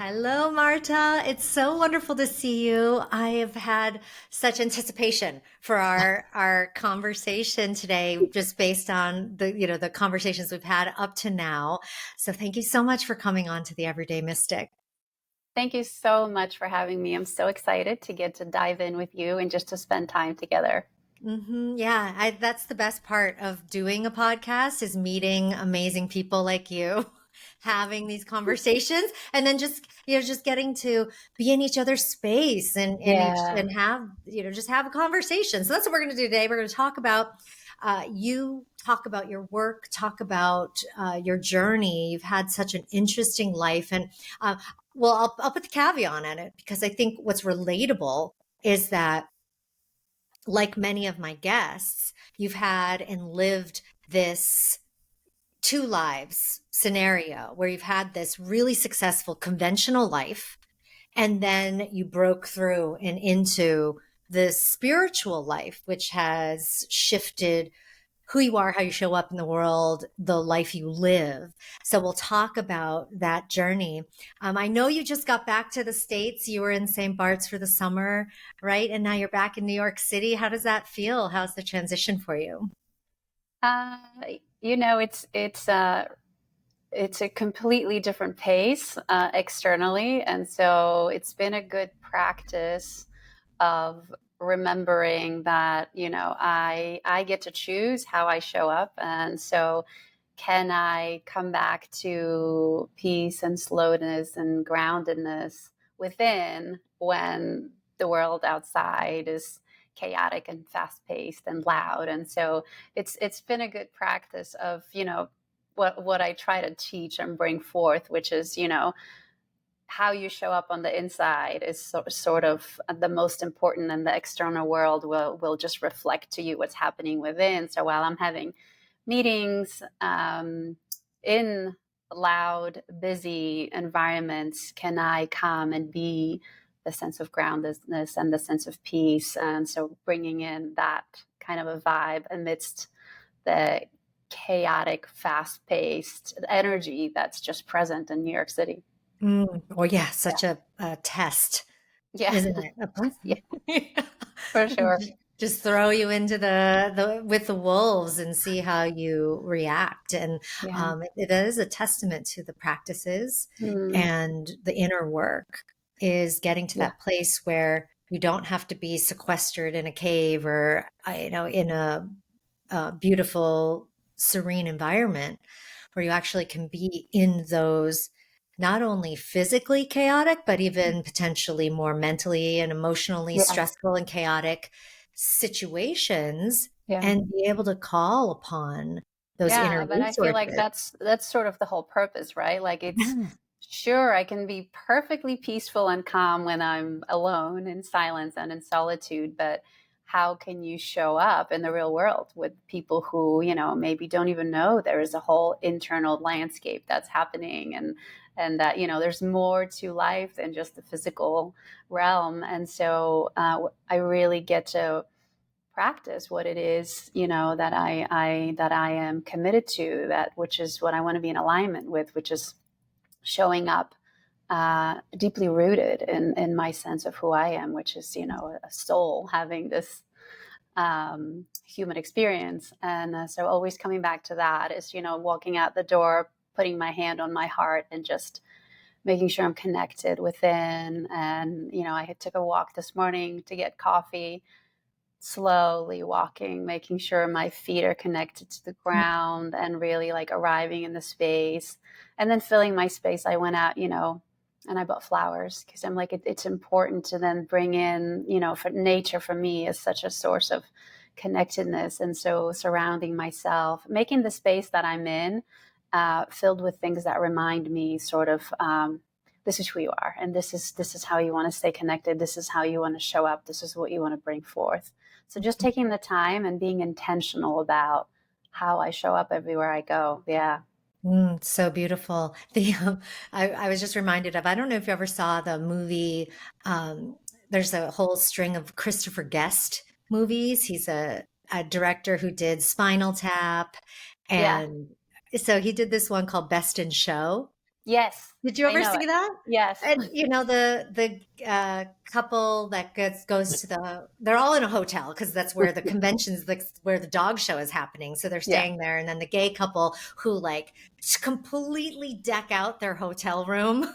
Hello, Marta. It's so wonderful to see you. I have had such anticipation for our conversation today, just based on the conversations we've had up to now. So thank you so much for coming on to the Everyday Mystic. Thank you so much for having me. I'm so excited to get to dive in with you and just to spend time together. Yeah, that's the best part of doing a podcast is meeting amazing people like you, having these conversations, and then just getting to be in each other's space Yeah. and have just have a conversation. So that's what we're going to do today. We're going to talk about you talk about your work, talk about your journey. You've had such an interesting life, and well, I'll put the caveat on it because I think what's relatable is that like many of my guests, you've had and lived this two lives scenario where you've had this really successful conventional life, and then you broke through and into the spiritual life, which has shifted who you are, how you show up in the world, the life you live. So we'll talk about that journey. I know you just got back to the States. You were in St. Bart's for the summer, right? And now you're back in New York City. How does that feel? How's the transition for you? Uh, it's a completely different pace externally, and so it's been a good practice of remembering that I get to choose how I show up, and so can I come back to peace and slowness and groundedness within when the world outside is chaotic and fast paced and loud. And so it's been a good practice of what I try to teach and bring forth, which is how you show up on the inside is sort of the most important, and the external world will just reflect to you what's happening within. So while I'm having meetings in loud, busy environments, can I come and be the sense of groundedness and the sense of peace? And so bringing in that kind of a vibe amidst the chaotic, fast paced energy that's just present in New York City. Or yeah, Yeah. such a test, Yeah. isn't Yeah, it? for sure. Just throw you into the with the wolves and see how you react. And Yeah. it is a testament to the practices Mm, and the inner work is getting to yeah. that place where you don't have to be sequestered in a cave or in a beautiful, serene environment where you actually can be in those not only physically chaotic, but even potentially more mentally and emotionally Yeah. stressful and chaotic situations Yeah. and be able to call upon those inner Yeah, but I feel like resources. that's sort of the whole purpose, right? Like it's Yeah. sure I can be perfectly peaceful and calm when I'm alone in silence and in solitude, but how can you show up in the real world with people who, maybe don't even know there is a whole internal landscape that's happening, and that, there's more to life than just the physical realm. And so I really get to practice what it is that I am committed to, that which is what I want to be in alignment with, which is showing up deeply rooted in my sense of who I am, which is a soul having this human experience. And so always coming back to that is walking out the door, putting my hand on my heart, and just making sure I'm connected within. And I took a walk this morning to get coffee, slowly walking, making sure my feet are connected to the ground and really like arriving in the space, and then filling my space. I went out, and I bought flowers because I'm like, it's important to then bring in, for nature for me is such a source of connectedness. And so surrounding myself, making the space that I'm in filled with things that remind me sort of, this is who you are, and this is how you want to stay connected, this is how you want to show up, this is what you want to bring forth. So just taking the time and being intentional about how I show up everywhere I go. Yeah. So beautiful. I was just reminded of, I don't know if you ever saw the movie. There's a whole string of Christopher Guest movies. He's a director who did Spinal Tap. Yeah. And so he did this one called Best in Show. Yes, Did you I ever know see it. that? Yes. And the couple that goes to they're all in a hotel because that's where the conventions, like where the dog show is happening. So they're Yeah. staying there, and then the gay couple who like completely deck out their hotel room.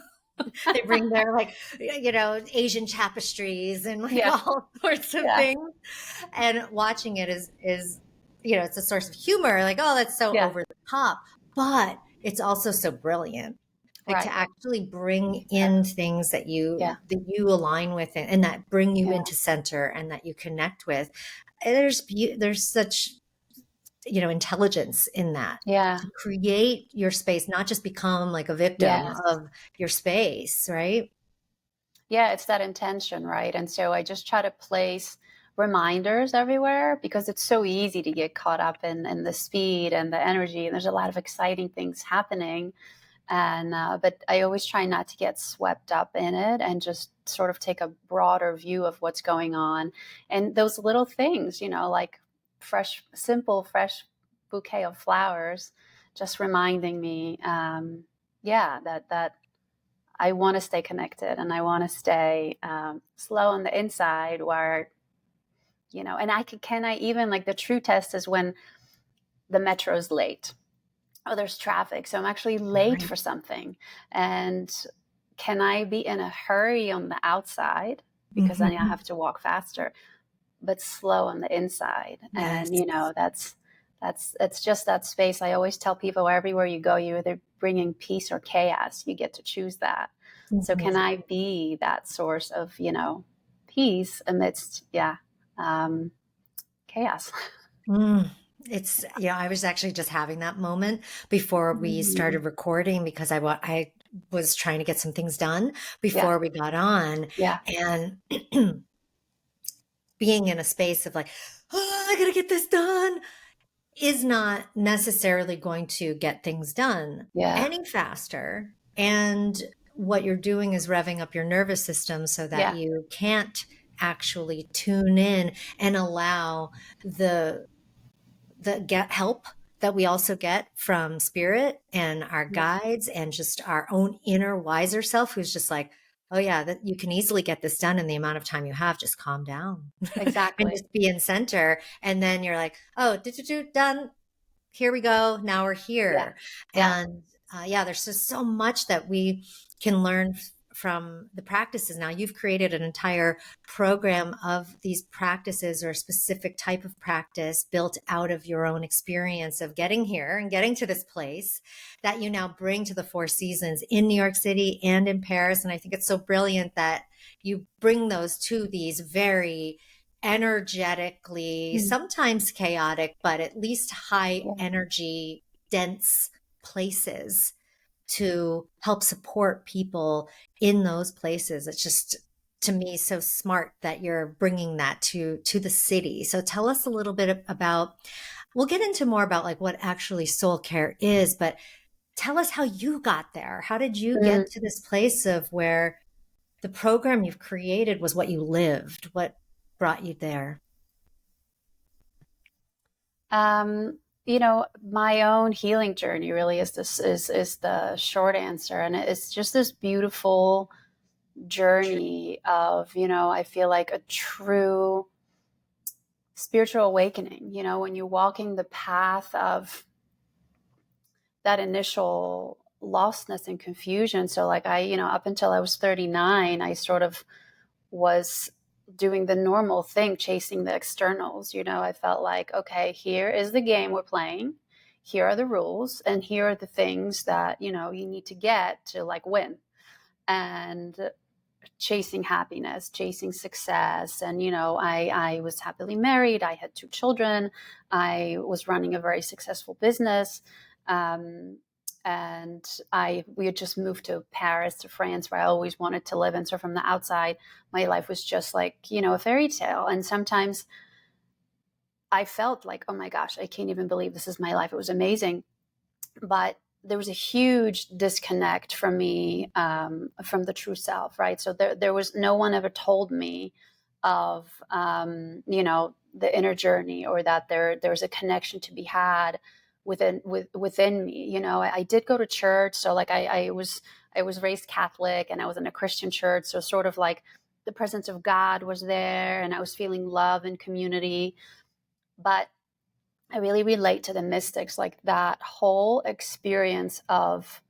They bring their like Asian tapestries and like Yeah. all sorts of Yeah. things. And watching it is it's a source of humor. Like, oh, that's so Yeah. over the top, but it's also so brilliant. Like to Right. actually bring in things Yeah. that you align with and that bring you Yeah. into center and that you connect with. And there's such intelligence in that Yeah. to create your space, not just become like a victim Yes. of your space, right? Yeah, it's that intention, right? And so I just try to place reminders everywhere because it's so easy to get caught up in the speed and the energy. And there's a lot of exciting things happening. And, but I always try not to get swept up in it and just sort of take a broader view of what's going on. And those little things, like simple, fresh bouquet of flowers, just reminding me, yeah, that I want to stay connected and I want to stay slow on the inside where, and can I even like the true test is when the metro's late. Oh, there's traffic. So I'm actually late Right. for something. And can I be in a hurry on the outside because then I Mhm. have to walk faster, but slow on the inside? And, Yes. it's just that space. I always tell people everywhere you go, you're either bringing peace or chaos. You get to choose that. So can Mhm. I be that source of, peace amidst, um, chaos? Mm. I was actually just having that moment before we Mhm. started recording because I was trying to get some things done Yeah. before we got on. Yeah. And being in a space of like, oh, I gotta get this done is not necessarily going to get things done Yeah. any faster. And what you're doing is revving up your nervous system so that Yeah. you can't actually tune in and allow the get help that we also get from spirit and our Yeah. guides and just our own inner wiser self who's just like, oh yeah, that you can easily get this done in the amount of time you have. Just calm down and Exactly. just be in center. And then you're like, oh, done. Here we go. Now we're Yeah. here. Yeah. And yeah, there's just so much that we can learn from the practices. Now you've created an entire program of these practices or a specific type of practice built out of your own experience of getting here and getting to this place that you now bring to the Four Seasons in New York City and in Paris. And I think it's so brilliant that you bring those to these very energetically, Mm. sometimes chaotic, but at least high Yeah. energy, dense places to help support people in those places. It's just to me so smart that you're bringing that to the city. So tell us a little bit about we'll get into more about like what actually soul care is, but tell us how you got there. How did you Mm. get to this place of where the program you've created was what you lived? What brought you there? My own healing journey really is the short answer. And it's just this beautiful journey of, I feel like a true spiritual awakening, when you're walking the path of that initial lostness and confusion. So like up until I was 39, I sort of was doing the normal thing, chasing the externals. I felt like, okay, here is the game we're playing. Here are the rules, and here are the things that, you need to get to like win. And chasing happiness, chasing success. And, I was happily married. I had 2 children. I was running a very successful business. Um, and we had just moved to Paris, to France, where I always wanted to live. And so from the outside, my life was just like, a fairy tale. And sometimes I felt like, oh my gosh, I can't even believe this is my life. It was amazing. But there was a huge disconnect from me, from the true self, right? So there was no one ever told me of, the inner journey, or that there's a connection to be had within me. You know, I did go to church, so like I was raised Catholic, and I was in a Christian church, so sort of like the presence of God was there, and I was feeling love and community. But I really relate to the mystics, like that whole experience of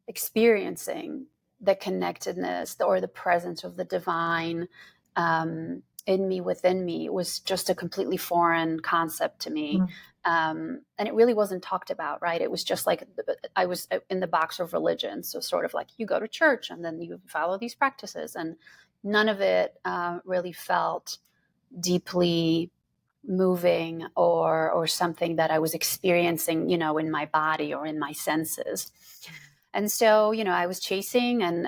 experiencing the connectedness or the presence of the divine in me, within me, was just a completely foreign concept to me. And it really wasn't talked about, right? It was just like I was in the box of religion. So sort of like you go to church and then you follow these practices, and none of it really felt deeply moving or something that I was experiencing, you know, in my body or in my senses. And so, you know, I was chasing and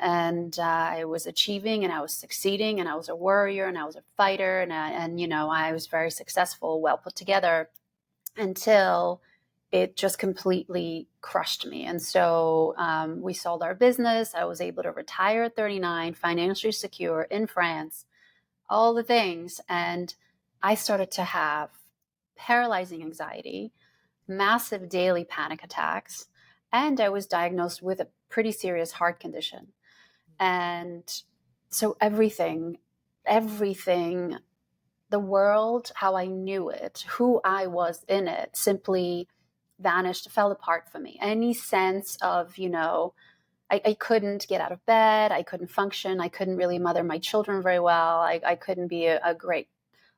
I was achieving and I was succeeding and I was a warrior and I was a fighter and you know, I was very successful, well put together, until it just completely crushed me. And so we sold our business. I was able to retire at 39, financially secure in France, all the things. And I started to have paralyzing anxiety, massive daily panic attacks, and I was diagnosed with a pretty serious heart condition. And so everything, the world, how I knew it, who I was in it, simply vanished, fell apart for me. Any sense of, you know, I couldn't get out of bed. I couldn't function. I couldn't really mother my children very well. I couldn't be a great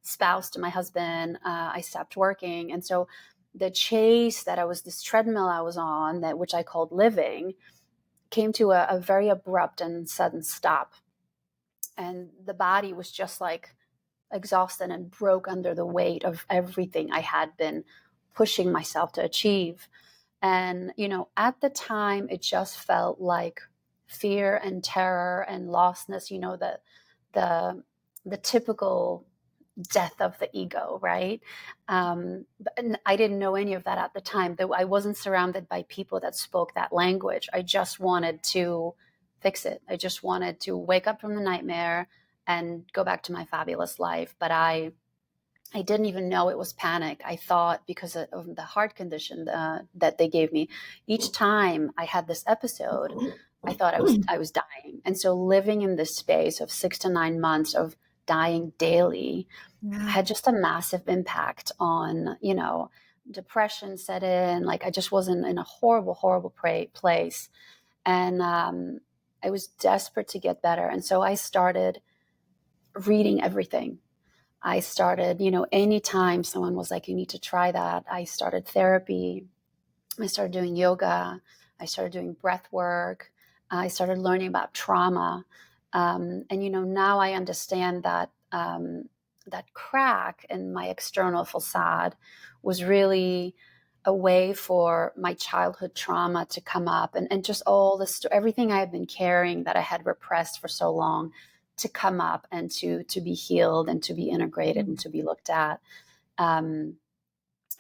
spouse to my husband. I stopped working. And so the chase that I was, this treadmill I was on, that which I called living, came to a very abrupt and sudden stop. And the body was just like exhausted and broke under the weight of everything I had been pushing myself to achieve. And, you know, at the time, it just felt like fear and terror and lostness, you know, the typical death of the ego, right? But I didn't know any of that at the time, though I wasn't surrounded by people that spoke that language. I just wanted to fix it. I just wanted to wake up from the nightmare and go back to my fabulous life. But I didn't even know it was panic. I thought, because of the heart condition that they gave me, each time I had this episode, I thought I was dying. And so living in this space of 6 to 9 months of dying daily had just a massive impact on, you know, depression set in. Like I just wasn't in a horrible, horrible place. And I was desperate to get better. And so I started reading everything. I started, you know, anytime someone was like, you need to try that, I started therapy. I started doing yoga. I started doing breath work. I started learning about trauma. And, you know, now I understand that that crack in my external facade was really a way for my childhood trauma to come up, and just all this, everything I had been carrying that I had repressed for so long, to come up and to be healed and to be integrated and to be looked at. I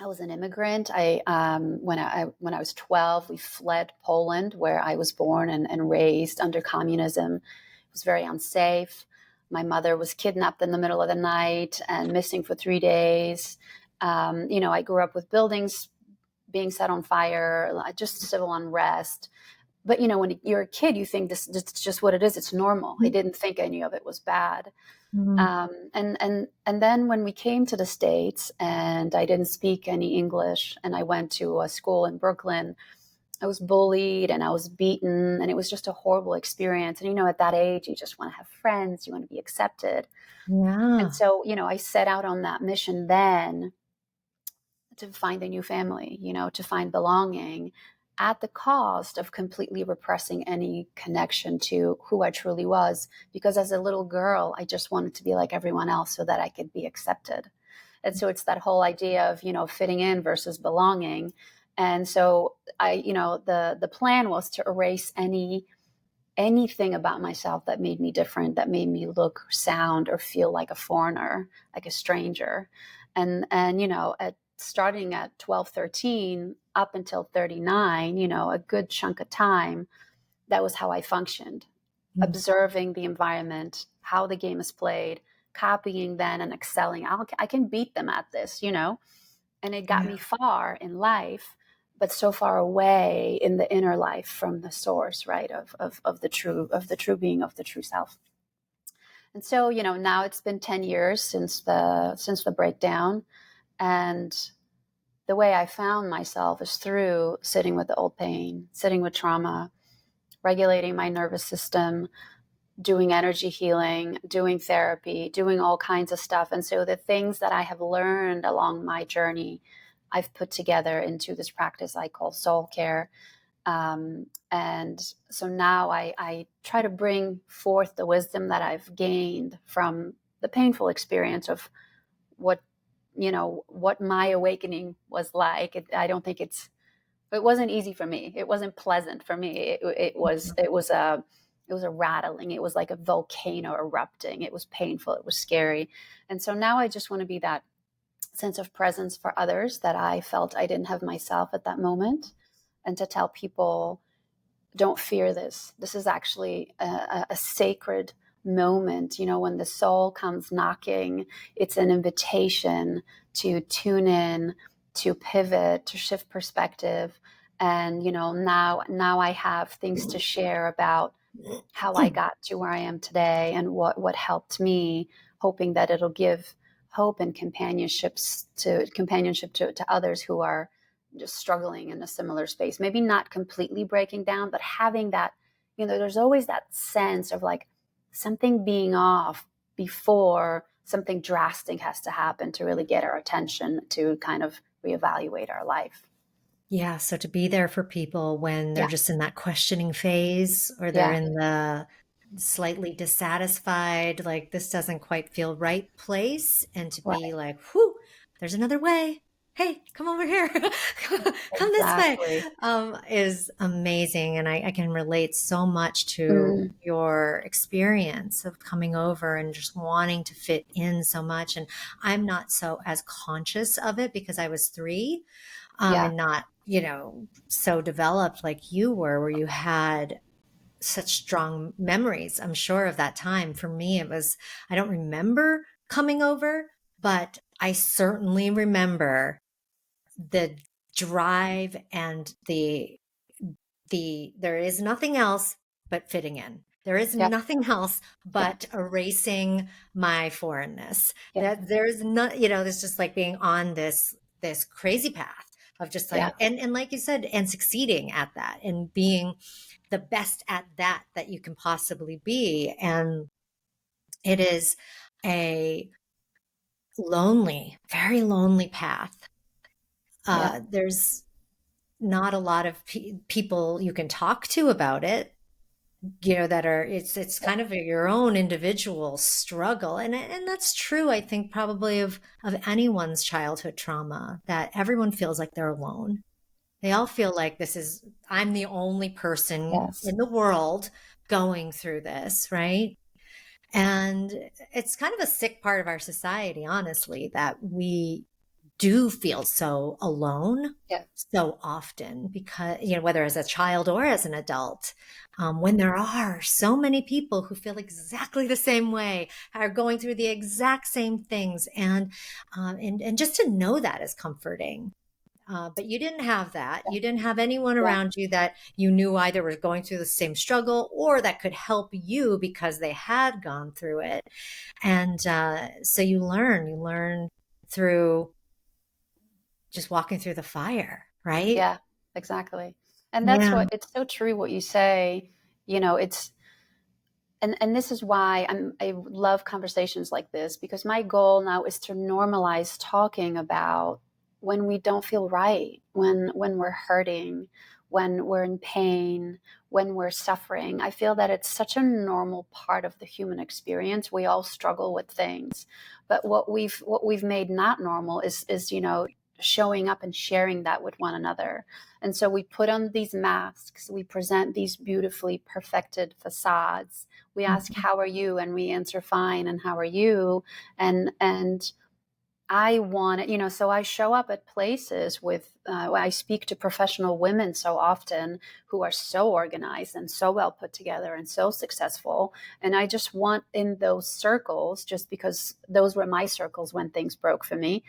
was an immigrant. When I was 12, we fled Poland, where I was born and raised under communism. It was very unsafe. My mother was kidnapped in the middle of the night and missing for 3 days. You know, I grew up with buildings being set on fire, just civil unrest. But, you know, when you're a kid, you think this is just what it is. It's normal. I didn't think any of it was bad. And then when we came to the States and I didn't speak any English and I went to a school in Brooklyn, I was bullied and I was beaten, and it was just a horrible experience. And, you know, at that age, you just want to have friends, you want to be accepted. Yeah. And so, you know, I set out on that mission then to find a new family, you know, to find belonging, at the cost of completely repressing any connection to who I truly was. Because as a little girl, I just wanted to be like everyone else so that I could be accepted. And so it's that whole idea of, you know, fitting in versus belonging. And so you know, the plan was to erase anything about myself that made me different, that made me look, sound, or feel like a foreigner, like a stranger. And you know, starting at 12, 13, up until 39, you know, a good chunk of time, that was how I functioned, observing the environment, how the game is played, copying then and excelling. I can beat them at this, you know, and it got me far in life. but so far away in the inner life from the source, right, of the true being, of the true self. And so, now it's been 10 years since the breakdown, and the way I found myself is through sitting with the old pain, sitting with trauma, regulating my nervous system, doing energy healing, doing therapy, doing all kinds of stuff. And so the things that I have learned along my journey, I've put together into this practice I call soul care. And so now I try to bring forth the wisdom that I've gained from the painful experience of what what my awakening was like. I don't think it wasn't easy for me. It wasn't pleasant for me. It was a rattling. It was like a volcano erupting. It was painful. It was scary. And so now I just want to be that sense of presence for others that I felt I didn't have myself at that moment, and to tell people, don't fear this. This is actually a sacred moment. When the soul comes knocking, it's an invitation to tune in, to pivot, to shift perspective. And now I have things to share about how I got to where I am today and what helped me, hoping that it'll give hope and companionship to others who are just struggling in a similar space. Maybe not completely breaking down, but having that, there's always that sense of like something being off before something drastic has to happen to really get our attention to kind of reevaluate our life. Yeah. So to be there for people when they're Yeah. just in that questioning phase, or they're Yeah. in the slightly dissatisfied, like this doesn't quite feel right place, and to be Right. like, whew, there's another way. Hey, come over here. Come this way, Exactly. is amazing. And I can relate so much to Mm, your experience of coming over and just wanting to fit in so much. And I'm not so as conscious of it because I was 3, yeah. and not, so developed like you were, where you had such strong memories, I'm sure, of that time. For me, it was, I don't remember coming over, but I certainly remember the drive and there is nothing else but fitting in. There is Yep. nothing else Yep. but erasing my foreignness. Yep. That there's not, there's just like being on this crazy path of just Yeah. like, and like you said, and succeeding at that and being the best at that you can possibly be. And it is a lonely, very lonely path. Yeah. There's not a lot of people you can talk to about it, that are, it's Yeah. kind of your own individual struggle. And that's true, I think, probably of anyone's childhood trauma, that everyone feels like they're alone. They all feel like I'm the only person Yes. in the world going through this, right? And it's kind of a sick part of our society, honestly, that we do feel so alone Yeah. so often, because, whether as a child or as an adult, when there are so many people who feel exactly the same way, are going through the exact same things. And just to know that is comforting. But you didn't have that. You didn't have anyone Yeah. around you that you knew either was going through the same struggle or that could help you because they had gone through it. And so you learn through just walking through the fire, right? Yeah. Exactly. And that's Yeah. what it's so true what you say. It's and this is why I love conversations like this, because my goal now is to normalize talking about when we don't feel right, when we're hurting, when we're in pain, when we're suffering. I feel that it's such a normal part of the human experience. We all struggle with things, but what we've made not normal is showing up and sharing that with one another. And so we put on these masks, we present these beautifully perfected facades. We ask, Mhm. how are you? And we answer fine. And how are you? And I want it, so I show up at places with, I speak to professional women so often who are so organized and so well put together and so successful. And I just want in those circles, just because those were my circles when things broke for me,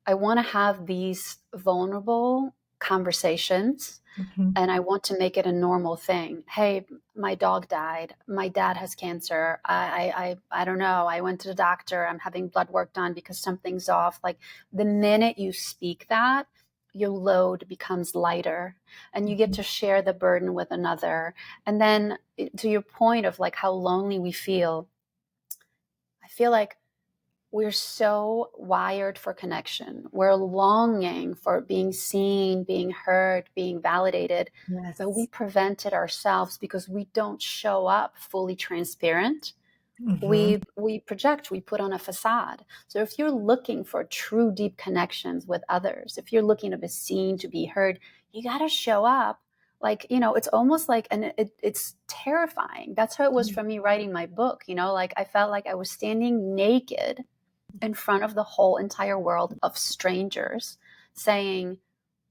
I want to have these vulnerable, conversations, Mhm. and I want to make it a normal thing. Hey, my dog died. My dad has cancer. I don't know. I went to the doctor. I'm having blood work done because something's off. Like the minute you speak that, your load becomes lighter and you get Mhm. to share the burden with another. And then to your point of like how lonely we feel, I feel like we're so wired for connection. We're longing for being seen, being heard, being validated, but we Yes. prevent it ourselves because we don't show up fully transparent. Mhm. We project, we put on a facade. So if you're looking for true deep connections with others, if you're looking to be seen, to be heard, you got to show up. Like, it's almost like, and it's terrifying. That's how it was for me writing my book. Like I felt like I was standing naked in front of the whole entire world of strangers saying,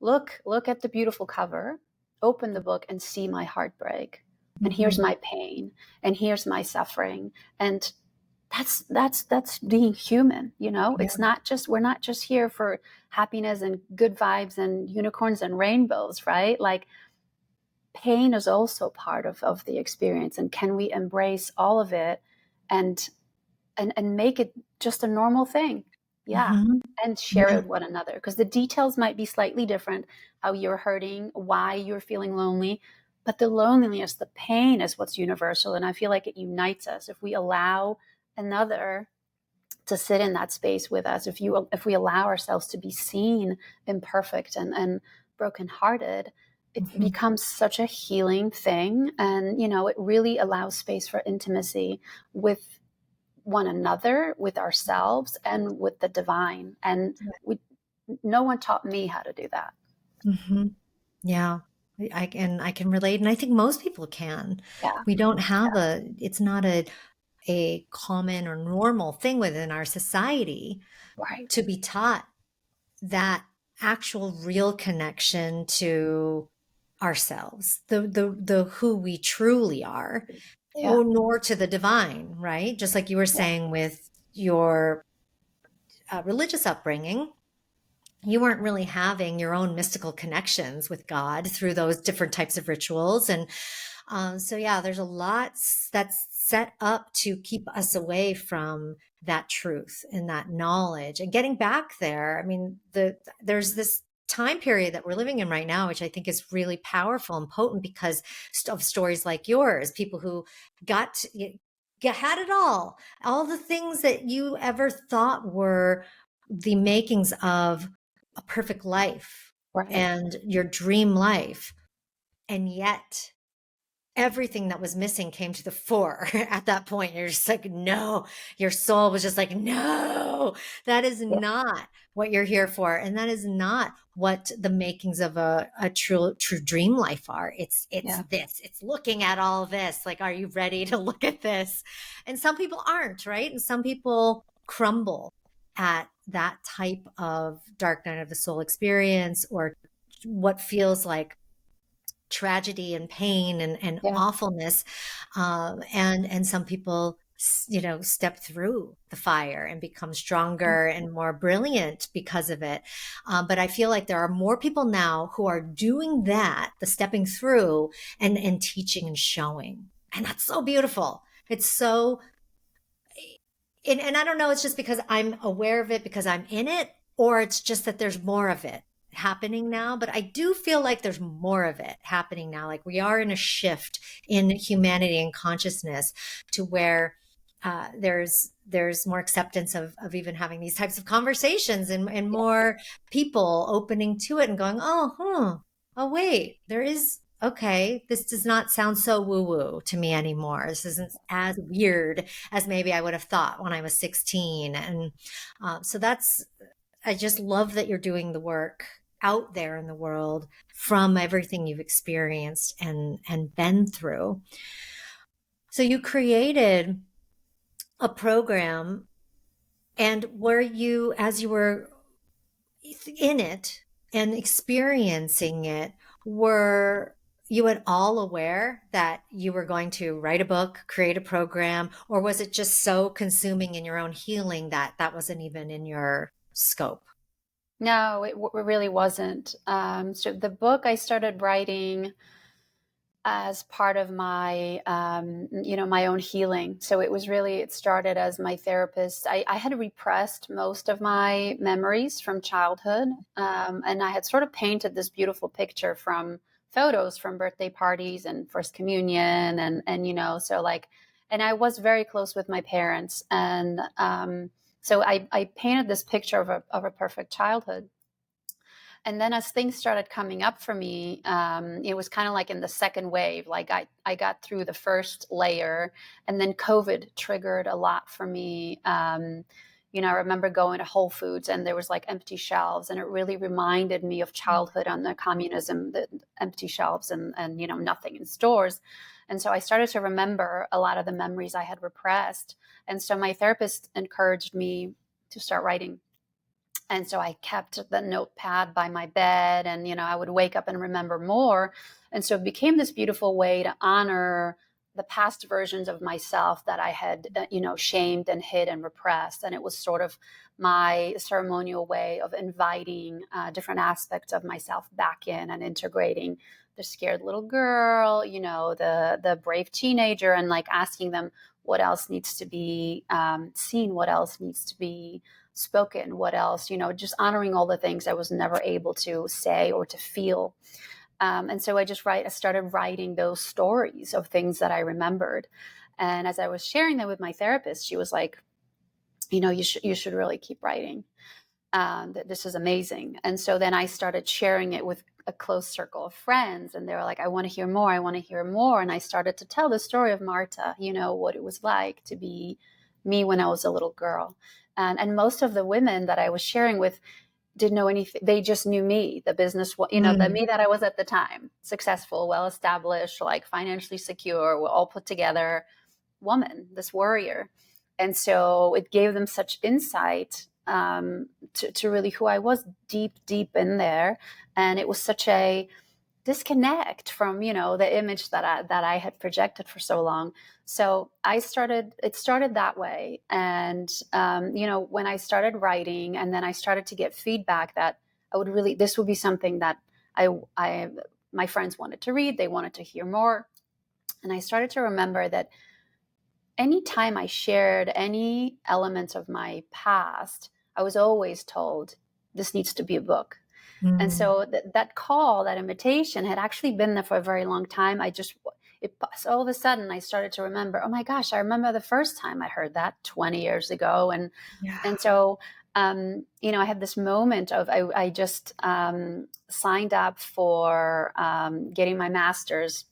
look at the beautiful cover, open the book and see my heartbreak. And here's Mhm. my pain and here's my suffering. And that's being human. Yeah. It's not just, we're not just here for happiness and good vibes and unicorns and rainbows, right? Like pain is also part of the experience. And can we embrace all of it and and make it just a normal thing? Yeah. Mhm. And share it Yeah. with one another because the details might be slightly different, how you're hurting, why you're feeling lonely, but the loneliness, the pain is what's universal. And I feel like it unites us if we allow another to sit in that space with us. If we allow ourselves to be seen imperfect and brokenhearted, it Mhm. becomes such a healing thing. And it really allows space for intimacy with one another, with ourselves, and with the divine. And no one taught me how to do that. Mhm. Yeah. I can relate, and I think most people can. Yeah, We don't have it's not a common or normal thing within our society right. to be taught that actual real connection to ourselves, the who we truly are, Yeah, or nor to the divine, right? Just like you were yeah, saying with your religious upbringing, you weren't really having your own mystical connections with God through those different types of rituals. And so, yeah, there's a lot that's set up to keep us away from that truth and that knowledge and getting back there. I mean, there's this time period that we're living in right now, which I think is really powerful and potent because of stories like yours, people who got had it all the things that you ever thought were the makings of a perfect life right. and your dream life. And yet everything that was missing came to the fore at that point. You're just like, no, your soul was just like, no, that is Yeah, not what you're here for. And that is not what the makings of a true dream life are. It's yeah, this, it's looking at all this. Like, are you ready to look at this? And some people aren't, right? And some people crumble at that type of dark night of the soul experience or what feels like tragedy and pain and yeah. awfulness. And some people, step through the fire and become stronger and more brilliant because of it. But I feel like there are more people now who are doing that, the stepping through and teaching and showing. And that's so beautiful. It's so, and I don't know, it's just because I'm aware of it because I'm in it, or it's just that there's more of it happening now. But I do feel like there's more of it happening now. Like we are in a shift in humanity and consciousness to where there's more acceptance of even having these types of conversations and more people opening to it and going, oh wait, there is okay, this does not sound so woo woo to me anymore. This isn't as weird as maybe I would have thought when I was 16. And so I just love that you're doing the work out there in the world from everything you've experienced and been through. So you created a program, and were you, as you were in it and experiencing it, were you at all aware that you were going to write a book, create a program, or was it just so consuming in your own healing that that wasn't even in your scope? No, it really wasn't. So the book I started writing as part of my, my own healing. So it started as my therapist. I had repressed most of my memories from childhood. And I had sort of painted this beautiful picture from photos from birthday parties and first communion. So like, and I was very close with my parents. And, so I painted this picture of a perfect childhood. And then as things started coming up for me, it was kind of like in the second wave. Like I got through the first layer, and then COVID triggered a lot for me. I remember going to Whole Foods and there was like empty shelves, and it really reminded me of childhood on the communism, the empty shelves and nothing in stores. And so I started to remember a lot of the memories I had repressed. And so my therapist encouraged me to start writing. And so I kept the notepad by my bed, and I would wake up and remember more. And so it became this beautiful way to honor the past versions of myself that I had shamed and hid and repressed. And it was sort of my ceremonial way of inviting different aspects of myself back in and integrating the scared little girl, the brave teenager, and like asking them what else needs to be seen, what else needs to be spoken, what else, just honoring all the things I was never able to say or to feel. And so I started writing those stories of things that I remembered. And as I was sharing them with my therapist, she was like, you should really keep writing. That this is amazing. And so then I started sharing it with a close circle of friends, and they were like, I want to hear more. I want to hear more. And I started to tell the story of Marta, what it was like to be me when I was a little girl. And most of the women that I was sharing with didn't know anything. They just knew me, the business, the me that I was at the time, successful, well established, like financially secure, all put together woman, this warrior. And so it gave them such insight to really who I was deep, deep in there. And it was such a disconnect from the image that I had projected for so long. So it started that way. And when I started writing, and then I started to get feedback that this would be something that I my friends wanted to read, they wanted to hear more. And I started to remember that anytime I shared any elements of my past, I was always told, this needs to be a book. And Mm. so that call, that invitation had actually been there for a very long time. So all of a sudden I started to remember, oh my gosh, I remember the first time I heard that 20 years ago. Yeah. And so, I had this moment of, I just signed up for getting my master's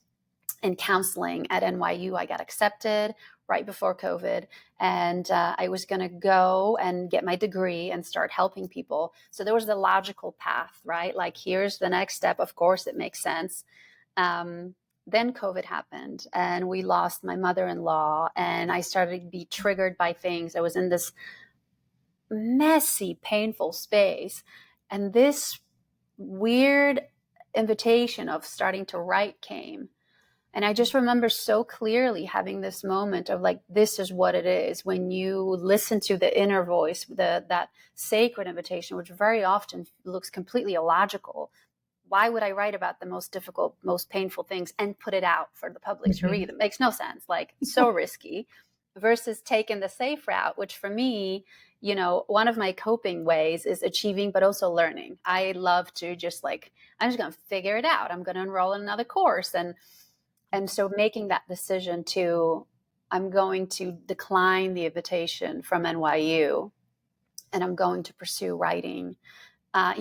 in counseling at NYU. I got accepted right before COVID, and I was going to go and get my degree and start helping people. So there was the logical path, right? Like, here's the next step. Of course, it makes sense. Then COVID happened, and we lost my mother-in-law, and I started to be triggered by things. I was in this messy, painful space, and this weird invitation of starting to write came. And I just remember so clearly having this moment of like, this is what it is. When you listen to the inner voice, that sacred invitation, which very often looks completely illogical. Why would I write about the most difficult, most painful things and put it out for the public to read? It makes no sense. Like, so risky, versus taking the safe route, which for me, one of my coping ways is achieving, but also learning. I love to just like, I'm just going to figure it out. I'm going to enroll in another course. And so making that decision I'm going to decline the invitation from NYU, and I'm going to pursue writing, a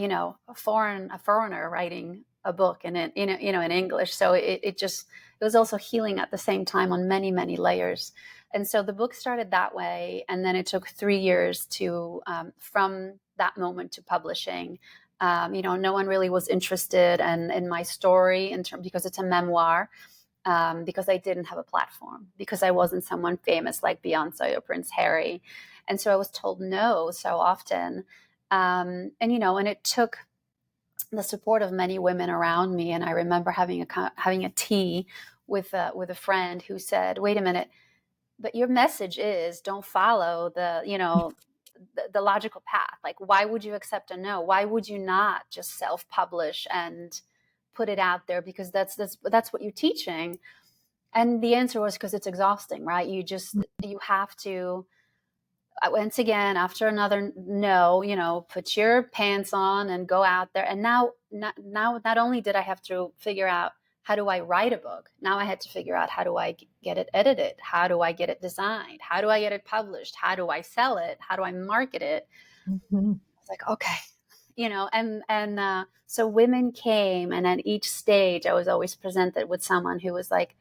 foreigner writing a book in English. So it was also healing at the same time on many, many layers. And so the book started that way. And then it took 3 years from that moment to publishing. No one really was interested in my story because it's a memoir. Because I didn't have a platform, because I wasn't someone famous like Beyonce or Prince Harry. And so I was told no so often. And it took the support of many women around me. And I remember having a tea with a friend who said, wait a minute, but your message is don't follow the logical path. Like, why would you accept a no? Why would you not just self-publish and put it out there? Because that's what you're teaching. And the answer was because it's exhausting, right? You have to, once again, after another no, put your pants on and go out there. And now, not only did I have to figure out how do I write a book, now I had to figure out how do I get it edited? How do I get it designed? How do I get it published? How do I sell it? How do I market it? Mm-hmm. I was like, okay, so women came, and at each stage I was always presented with someone who was like,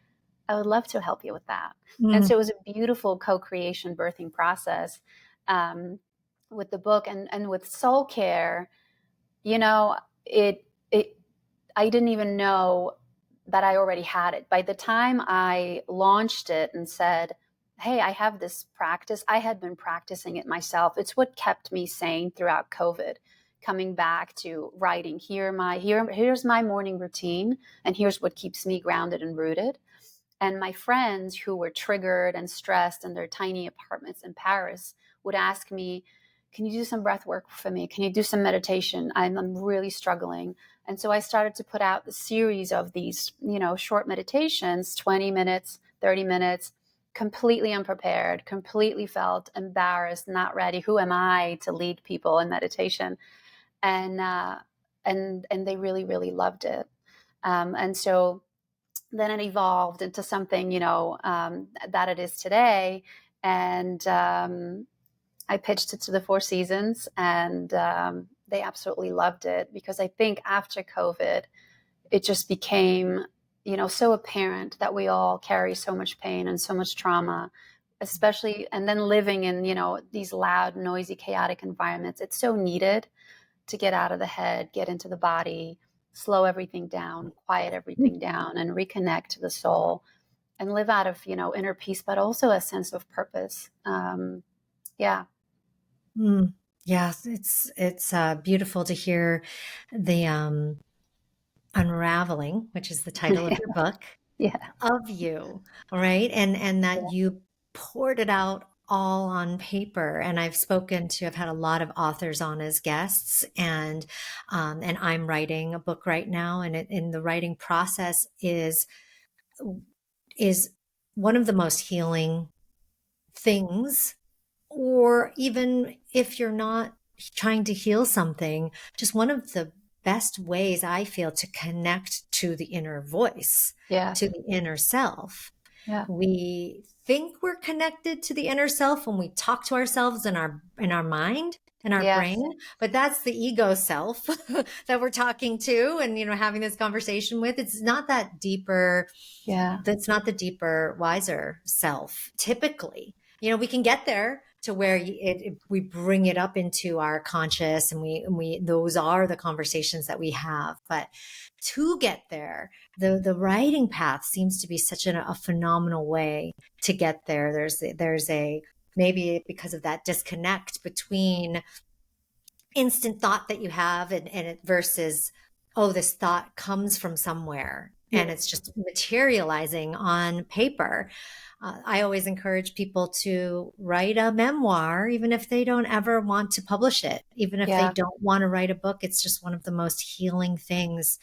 I would love to help you with that. And so it was a beautiful co-creation birthing process with the book and with soul care. It I didn't even know that I already had it. By the time I launched it and said, hey, I have this practice, I had been practicing it myself. It's what kept me sane throughout COVID, coming back to writing. Here's my morning routine, and here's what keeps me grounded and rooted. And my friends who were triggered and stressed in their tiny apartments in Paris would ask me, can you do some breath work for me? Can you do some meditation? I'm really struggling. And so I started to put out a series of these, short meditations, 20 minutes, 30 minutes, completely unprepared, completely felt embarrassed, not ready. Who am I to lead people in meditation? And they really, really loved it. And so then it evolved into something, that it is today. And I pitched it to the Four Seasons, and they absolutely loved it, because I think after COVID, it just became, so apparent that we all carry so much pain and so much trauma, especially, and then living in, these loud, noisy, chaotic environments. It's so needed to get out of the head, get into the body, slow everything down, quiet everything down, and reconnect to the soul, and live out of, inner peace, but also a sense of purpose. Yeah. Yeah, it's beautiful to hear the unraveling, which is the title of your book, Yeah. of you, right? And that you poured it out all on paper. And I've had a lot of authors on as guests, and I'm writing a book right now, and in the writing process is one of the most healing things. Or even if you're not trying to heal something, just one of the best ways I feel to connect to the inner voice, to Yes. the inner self. Yeah. We think we're connected to the inner self when we talk to ourselves in our mind, in our Yes. brain, but that's the ego self that we're talking to and having this conversation with. It's not that deeper. Yeah. That's not the deeper, wiser self. Typically, we can get there to where we bring it up into our conscious, and we those are the conversations that we have. But to get there, the writing path seems to be such a phenomenal way to get there. There's a maybe because of that disconnect between instant thought that you have and it versus, oh, this thought comes from somewhere and it's just materializing on paper. I always encourage people to write a memoir, even if they don't ever want to publish it, even if they Yeah. don't want to write a book. It's just one of the most healing things,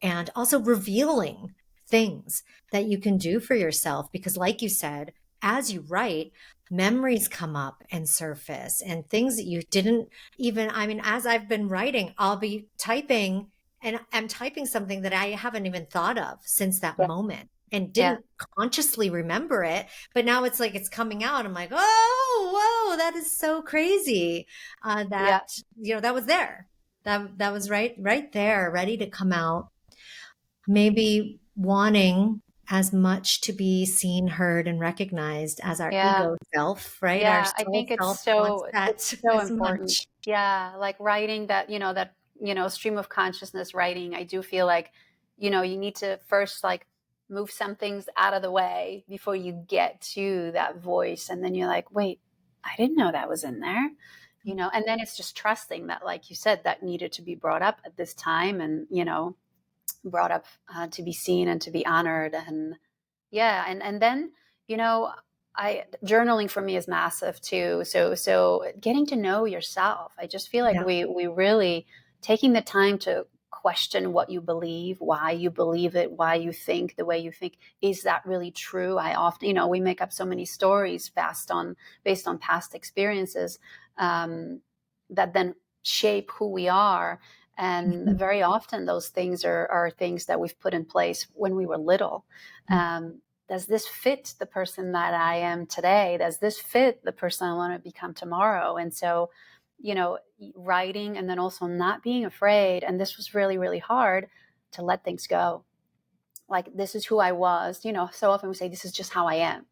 and also revealing things that you can do for yourself. Because like you said, as you write, memories come up and surface, and things that you didn't even, as I've been writing, I'll be typing and I'm typing something that I haven't even thought of since that Yeah. moment and Yeah. didn't consciously remember it. But now it's like it's coming out. I'm like, oh, whoa, that is so crazy. Yeah. That was there. That was right there, ready to come out. Maybe wanting as much to be seen, heard, and recognized as our Yeah. ego self, right? Our Yeah. I soul think it's self wants it's that so as important. much. Yeah. Like writing that, stream of consciousness writing. I do feel like, you need to first like move some things out of the way before you get to that voice. And then you're like, wait, I didn't know that was in there, and then it's just trusting that, like you said, that needed to be brought up at this time, and, brought up to be seen and to be honored. And yeah. And then, journaling for me is massive too. So getting to know yourself. I just feel like Yeah. we really taking the time to question what you believe, why you believe it, why you think the way you think. Is that really true? I often, we make up so many stories based on past experiences, that then shape who we are. And Mhm. very often those things are things that we've put in place when we were little. Does this fit the person that I am today? Does this fit the person I want to become tomorrow? And so, writing, and then also not being afraid. And this was really, really hard, to let things go. Like, this is who I was. So often we say, this is just how I am.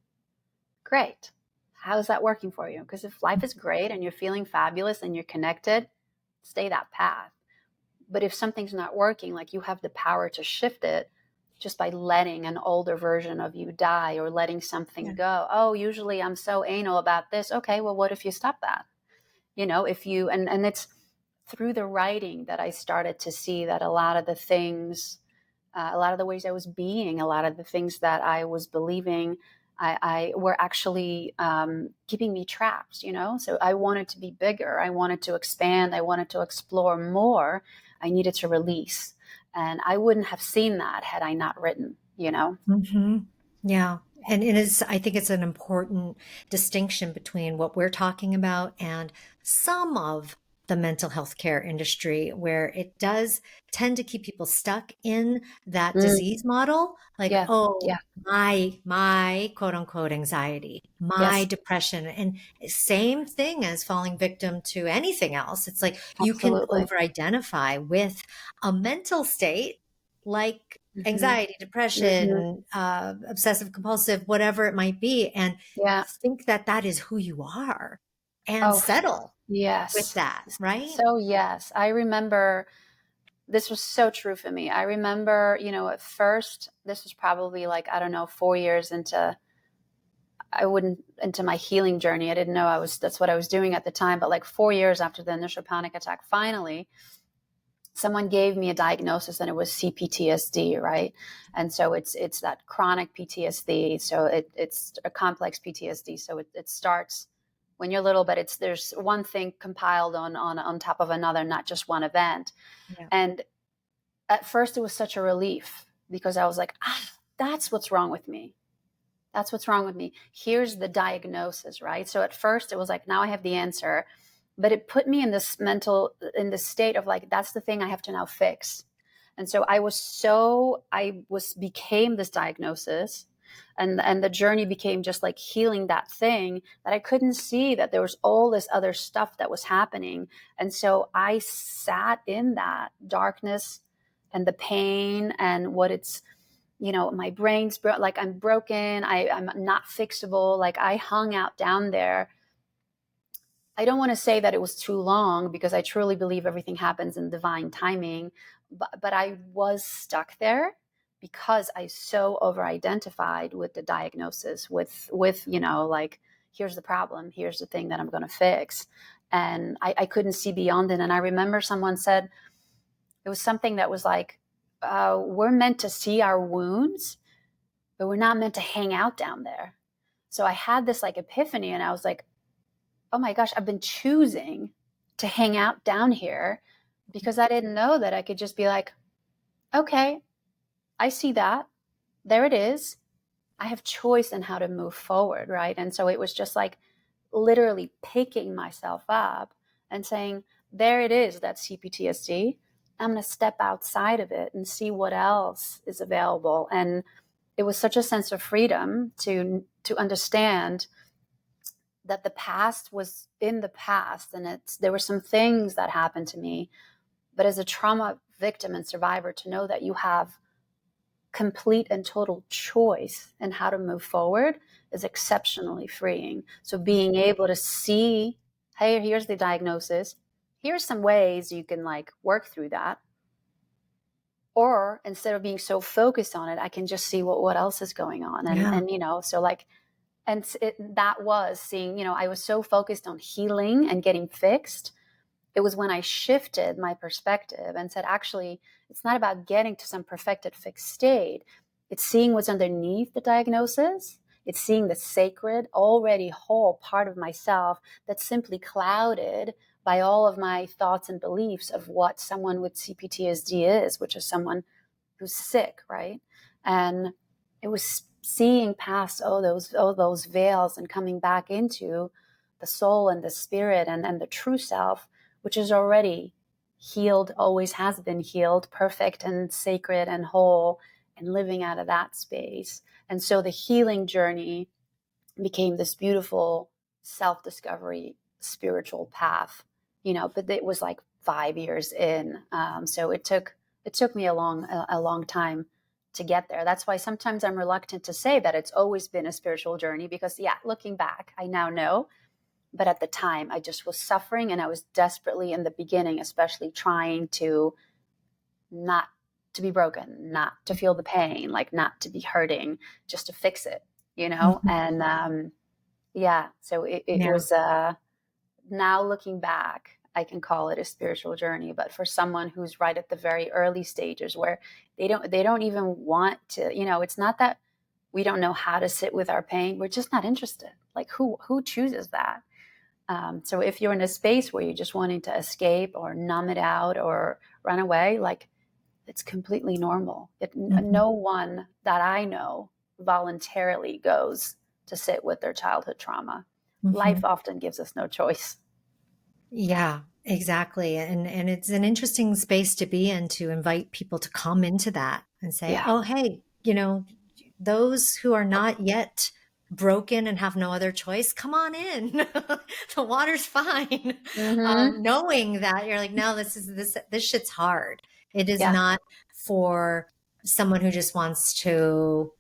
Great. How is that working for you? Because if life is great and you're feeling fabulous and you're connected, stay that path. But if something's not working, like, you have the power to shift it just by letting an older version of you die, or letting something Yeah. go. Oh, usually I'm so anal about this. Okay, well, what if you stop that? If you, and it's through the writing that I started to see that a lot of the things, a lot of the ways I was being, a lot of the things that I was believing, I were actually keeping me trapped, So I wanted to be bigger. I wanted to expand. I wanted to explore more. I needed to release. And I wouldn't have seen that had I not written. Hmm. Yeah. And I think it's an important distinction between what we're talking about and some of the mental health care industry, where it does tend to keep people stuck in that Mm, disease model. Like, yeah. oh, Yeah. my quote unquote anxiety, my Yes. depression, and same thing as falling victim to anything else. It's like you can Absolutely. over identify with a mental state like Hmm. anxiety, Hmm. depression, obsessive compulsive, whatever it might be, and Yeah. think that that is who you are and Oh, settle with yes. that, right? So, yes, I remember this was so true for me. I remember, at first, this was probably like, I don't know, 4 years into my healing journey. I didn't know that's what I was doing at the time. But like 4 years after the initial panic attack, finally, someone gave me a diagnosis, and it was CPTSD, right? And so it's that chronic PTSD. So it's a complex PTSD. So it starts when you're little, but there's one thing compiled on top of another, not just one event. Yeah. And at first it was such a relief, because I was like, that's what's wrong with me. That's what's wrong with me. Here's the diagnosis, right? So at first it was like, now I have the answer, but it put me in this state of like, that's the thing I have to now fix. And so became this diagnosis, and the journey became just like healing that thing, that I couldn't see that there was all this other stuff that was happening. And so I sat in that darkness and the pain and what it's, my brain's like, I'm broken. I'm not fixable. Like, I hung out down there. I don't want to say that it was too long, because I truly believe everything happens in divine timing. But I was stuck there because I so over identified with the diagnosis, with, like, here's the problem. Here's the thing that I'm going to fix. And I couldn't see beyond it. And I remember someone said, it was something that was like, we're meant to see our wounds, but we're not meant to hang out down there. So I had this like epiphany, and I was like, oh my gosh, I've been choosing to hang out down here, because I didn't know that I could just be like, okay, I see that. There it is. I have choice in how to move forward, right? And so it was just like literally picking myself up and saying, there it is, that CPTSD. I'm going to step outside of it and see what else is available. And it was such a sense of freedom to understand that the past was in the past, and there were some things that happened to me. But as a trauma victim and survivor, to know that you have complete and total choice in how to move forward is exceptionally freeing. So being able to see, hey, here's the diagnosis. Here's some ways you can like work through that. Or instead of being so focused on it, I can just see what else is going on. Yeah. And so like, and that was seeing, I was so focused on healing and getting fixed. It was when I shifted my perspective and said, actually, it's not about getting to some perfected fixed state. It's seeing what's underneath the diagnosis. It's seeing the sacred, already whole part of myself that's simply clouded by all of my thoughts and beliefs of what someone with CPTSD is, which is someone who's sick, right? And it was seeing past all those veils and coming back into the soul and the spirit and the true self, which is already healed, always has been healed, perfect and sacred and whole, and living out of that space. And so the healing journey became this beautiful self-discovery spiritual path, but it was like 5 years in. So it took me a long time to get there. That's why sometimes I'm reluctant to say that it's always been a spiritual journey, because looking back, I now know. But at the time, I just was suffering, and I was desperately, in the beginning especially, trying to not to be broken, not to feel the pain, like not to be hurting, just to fix it, Mhm. and so it Yeah. was, now looking back, I can call it a spiritual journey. But for someone who's right at the very early stages, where they don't even want to, it's not that we don't know how to sit with our pain, we're just not interested. Like, who chooses that? So if you're in a space where you're just wanting to escape or numb it out or run away, like, it's completely normal. Mhm. No one that I know voluntarily goes to sit with their childhood trauma. Life Mhm. often gives us no choice. Yeah, exactly. And it's an interesting space to be in, to invite people to come into that and say, Yeah. "Oh, hey, those who are not yet broken and have no other choice, come on in. The water's fine." Mm-hmm. Knowing that you're like, "No, this shit's hard. It is Yeah. not for someone who just wants to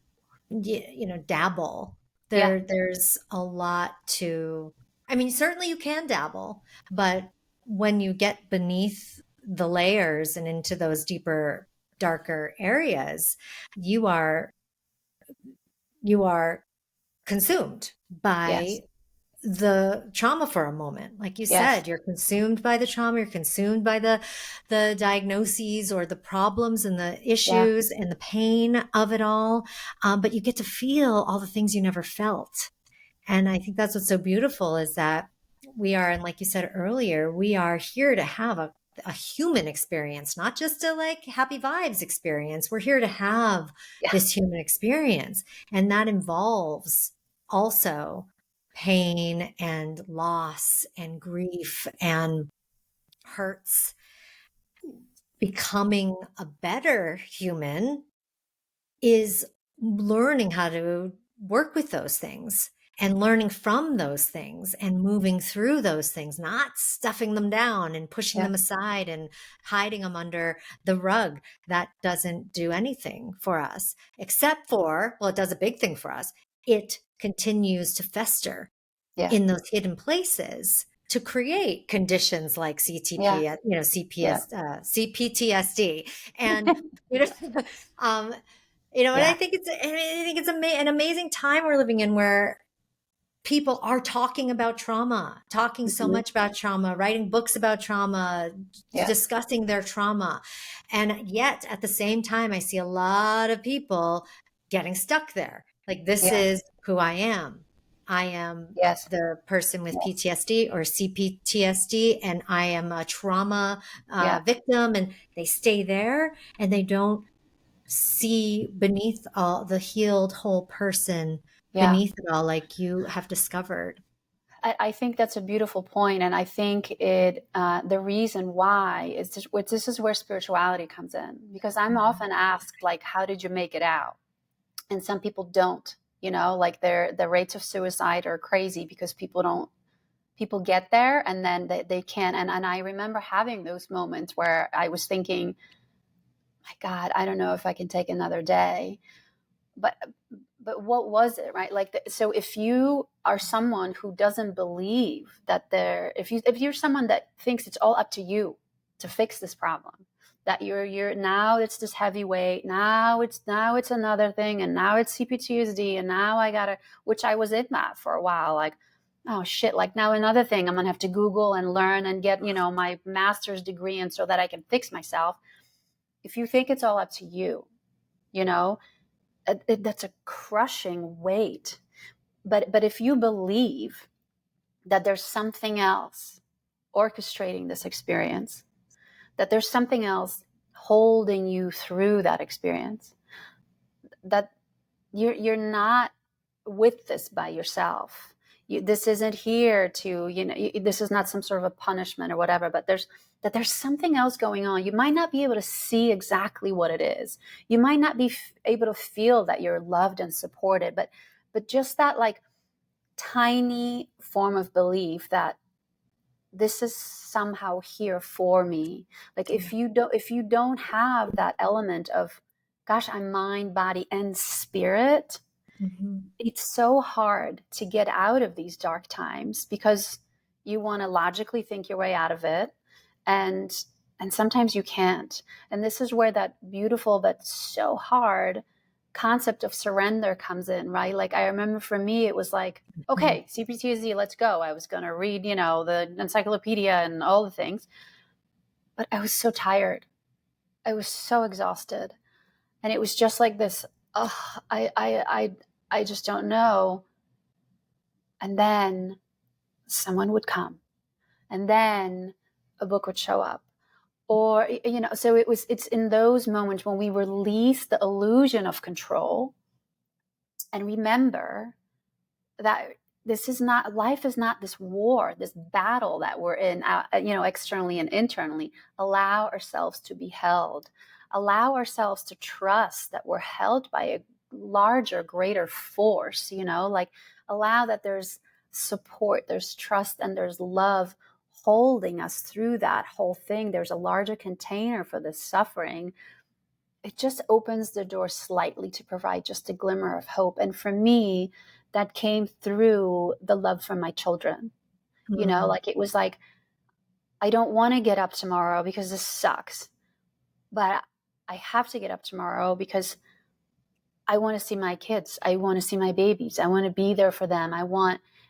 dabble." Yeah. There's a lot to, I mean, certainly you can dabble, but when you get beneath the layers and into those deeper, darker areas, you are you are consumed Yes. by the trauma for a moment. Like you Yes. said, you're consumed by the trauma, you're consumed by the diagnoses or the problems and the Yeah. issues and the pain of it all. But you get to feel all the things you never felt. And I think that's what's so beautiful, is that we are, and like you said earlier, we are here to have a human experience, not just a like happy vibes experience. We're here to have Yeah. this human experience. And that involves also pain and loss and grief and hurts. Becoming a better human is learning how to work with those things and learning from those things and moving through those things, not stuffing them down and pushing Yeah. them aside and hiding them under the rug. That doesn't do anything for us, except for, well, it does a big thing for us. It continues to fester Yeah. in those hidden places to create conditions like Yeah. Yeah. CPTSD, and you know, um, and Yeah. I think it's an amazing time we're living in, where people are talking about trauma, talking so Mm-hmm. much about trauma, writing books about trauma, Yeah. discussing their trauma. And yet at the same time, I see a lot of people getting stuck there. Like, this Yeah. is who I am. I am Yes. the person with Yes. PTSD or CPTSD, and I am a trauma Yeah. victim. And they stay there and they don't see beneath all the healed whole person, Yeah. beneath it all, like you have discovered. I think that's a beautiful point, and I think the reason why is this is where spirituality comes in, because I'm often asked, like, how did you make it out? And some people don't, like, the rates of suicide are crazy because people get there and then they can't. And I remember having those moments where I was thinking, my God, I don't know if I can take another day. But what was it, right? Like, so if you are someone who doesn't believe that if you're someone that thinks it's all up to you to fix this problem, that you're now it's this heavy weight, now it's another thing, and now it's CPTSD, and now I gotta, which I was in that for a while, like, oh shit, like, now another thing I'm gonna have to Google and learn and get, my master's degree, and so that I can fix myself. If you think it's all up to you, you know that's a crushing weight. But if you believe that there's something else orchestrating this experience, that there's something else holding you through that experience, that you're not with this by yourself. This isn't here to, this is not some sort of a punishment or whatever, but there's something else going on. You might not be able to see exactly what it is. You might not be able to feel that you're loved and supported, but just that like tiny form of belief that this is somehow here for me. Like if you don't have that element of, gosh, I'm mind, body, and spirit, Mm-hmm. it's so hard to get out of these dark times because you want to logically think your way out of it, and sometimes you can't. And this is where that beautiful but so hard concept of surrender comes in, right? Like I remember for me it was like, okay, CPTSD, let's go. I was going to read, the encyclopedia and all the things, but I was so tired. I was so exhausted. And it was just like this, oh, I just don't know. And then someone would come, and then a book would show up. Or, so it's in those moments when we release the illusion of control and remember that life is not this war, this battle that we're in, externally and internally. Allow ourselves to be held. Allow ourselves to trust that we're held by a larger, greater force, like allow that there's support, there's trust, and there's love holding us through that whole thing. There's a larger container for this suffering. It just opens the door slightly to provide just a glimmer of hope. And for me, that came through the love for my children. Like it was like, I don't want to get up tomorrow because this sucks, but I have to get up tomorrow because I want to see my kids. I want to see my babies. I want to be there for them.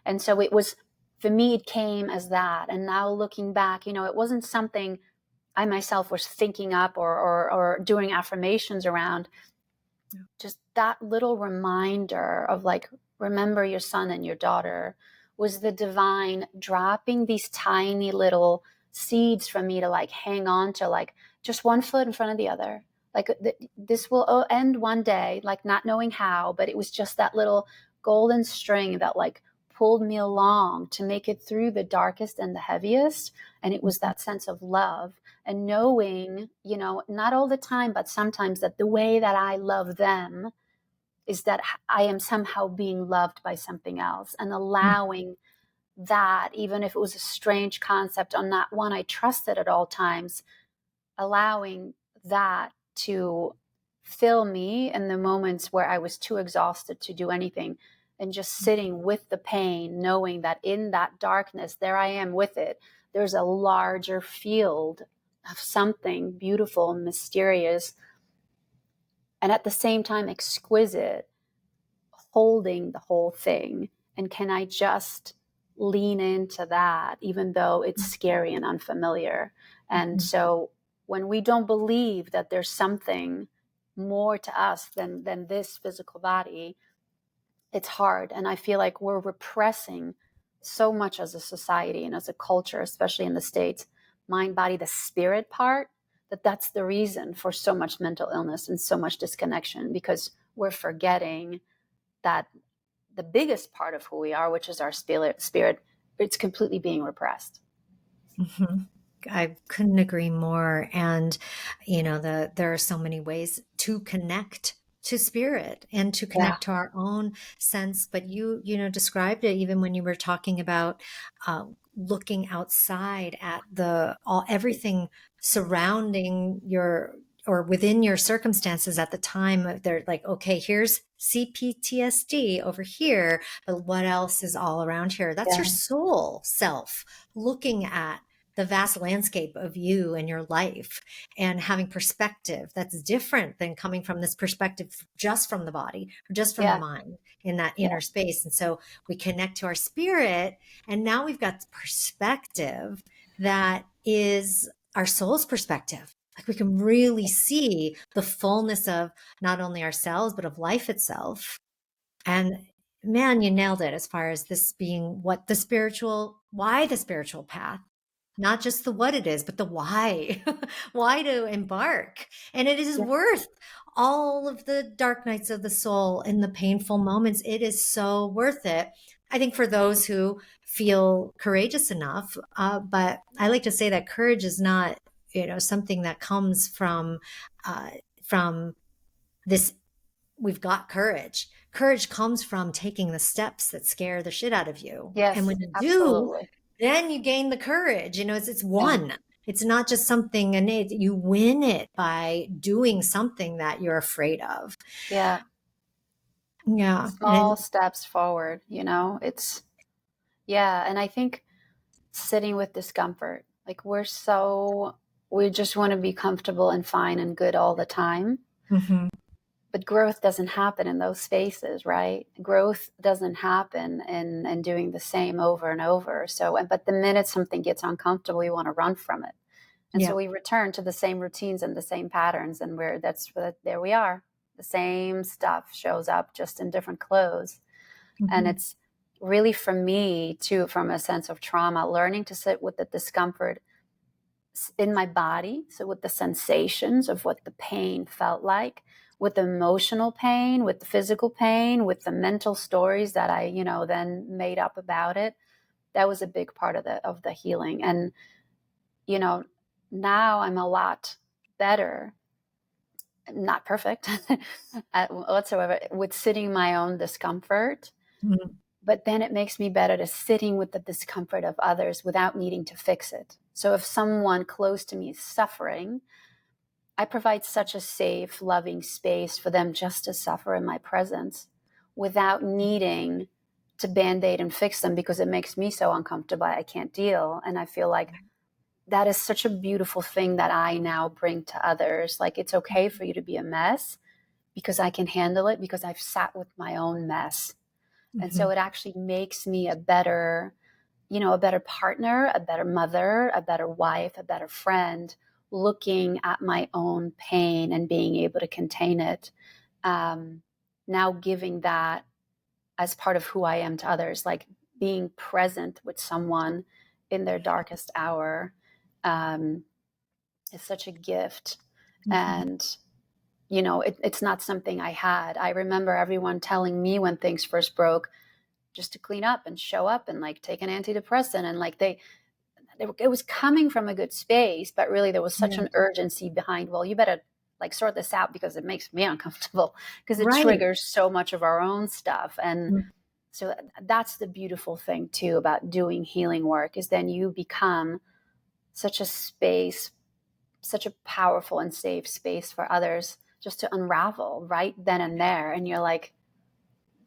And so it was, for me, it came as that. And now looking back, it wasn't something I myself was thinking up or doing affirmations around. Just that little reminder of like, remember your son and your daughter, was the divine dropping these tiny little seeds for me to like hang on to, like just one foot in front of the other. Like this will end one day, like not knowing how, but it was just that little golden string that like pulled me along to make it through the darkest and the heaviest. And it was that sense of love and knowing, not all the time, but sometimes, that the way that I love them is that I am somehow being loved by something else, and allowing that, even if it was a strange concept on not one I trusted at all times, allowing that to fill me in the moments where I was too exhausted to do anything, and just sitting with the pain, knowing that in that darkness, there I am with it. There's a larger field of something beautiful and mysterious, and at the same time exquisite, holding the whole thing. And can I just lean into that, even though it's scary and unfamiliar? And so when we don't believe that there's something more to us than this physical body, it's hard. And I feel like we're repressing so much as a society and as a culture, especially in the States, mind, body, the spirit part, that's the reason for so much mental illness and so much disconnection, because we're forgetting that the biggest part of who we are, which is our spirit, it's completely being repressed. Mm-hmm. I couldn't agree more. And, there are so many ways to connect to spirit and to connect to our own sense. But you described it even when you were talking about looking outside at everything surrounding your or within your circumstances at the time. They're like, okay, here's CPTSD over here, but what else is all around here? That's your soul self looking at the vast landscape of you and your life, and having perspective that's different than coming from this perspective just from the body or just from the mind in that inner space. And so we connect to our spirit, and now we've got perspective that is our soul's perspective. Like we can really see the fullness of not only ourselves, but of life itself. And man, you nailed it as far as this being why the spiritual path, not just the what it is, but the why, why to embark. And it is Yeah. worth all of the dark nights of the soul and the painful moments. It is so worth it. I think for those who feel courageous enough, but I like to say that courage is not, something that comes uh, from this. We've got courage. Courage comes from taking the steps that scare the shit out of you. And Yes, when you do, absolutely. then you gain the courage. It's Yeah. one. It's not just something innate. You win it by doing something that you're afraid of. Yeah. Yeah. Small steps forward, it's, yeah. And I think sitting with discomfort, like we just want to be comfortable and fine and good all the time. Mhm. But growth doesn't happen in those spaces, right? Growth doesn't happen in doing the same over and over. So, but the minute something gets uncomfortable, we want to run from it. And so Yeah. we return to the same routines and the same patterns. And there we are. The same stuff shows up just in different clothes. And Mhm. it's really, for me too, from a sense of trauma, learning to sit with the discomfort in my body. So with the sensations of what the pain felt like, with the emotional pain, with the physical pain, with the mental stories that I, then made up about it. That was a big part of the healing. And, you know, now I'm a lot better, not perfect whatsoever, with sitting my own discomfort. Mhm. But then it makes me better to sitting with the discomfort of others without needing to fix it. So if someone close to me is suffering, I provide such a safe, loving space for them just to suffer in my presence without needing to band-aid and fix them, because it makes me so uncomfortable. I can't deal. And I feel like that is such a beautiful thing that I now bring to others. Like, it's okay for you to be a mess because I can handle it, because I've sat with my own mess. And so Mhm. it actually makes me a better partner, a better mother, a better wife, a better friend, looking at my own pain and being able to contain it. Um, Now giving that as part of who I am to others, like being present with someone in their darkest hour, um, is such a gift. Mhm. And, it's not something I had. I remember everyone telling me when things first broke, just to clean up and show up and like take an antidepressant, and like it was coming from a good space, but really there was such Yeah. an urgency behind, well, you better like sort this out because it makes me uncomfortable, because it Right. triggers so much of our own stuff. And Mm. so that's the beautiful thing too about doing healing work, is then you become such a space, such a powerful and safe space for others just to unravel right then and there. And you're like,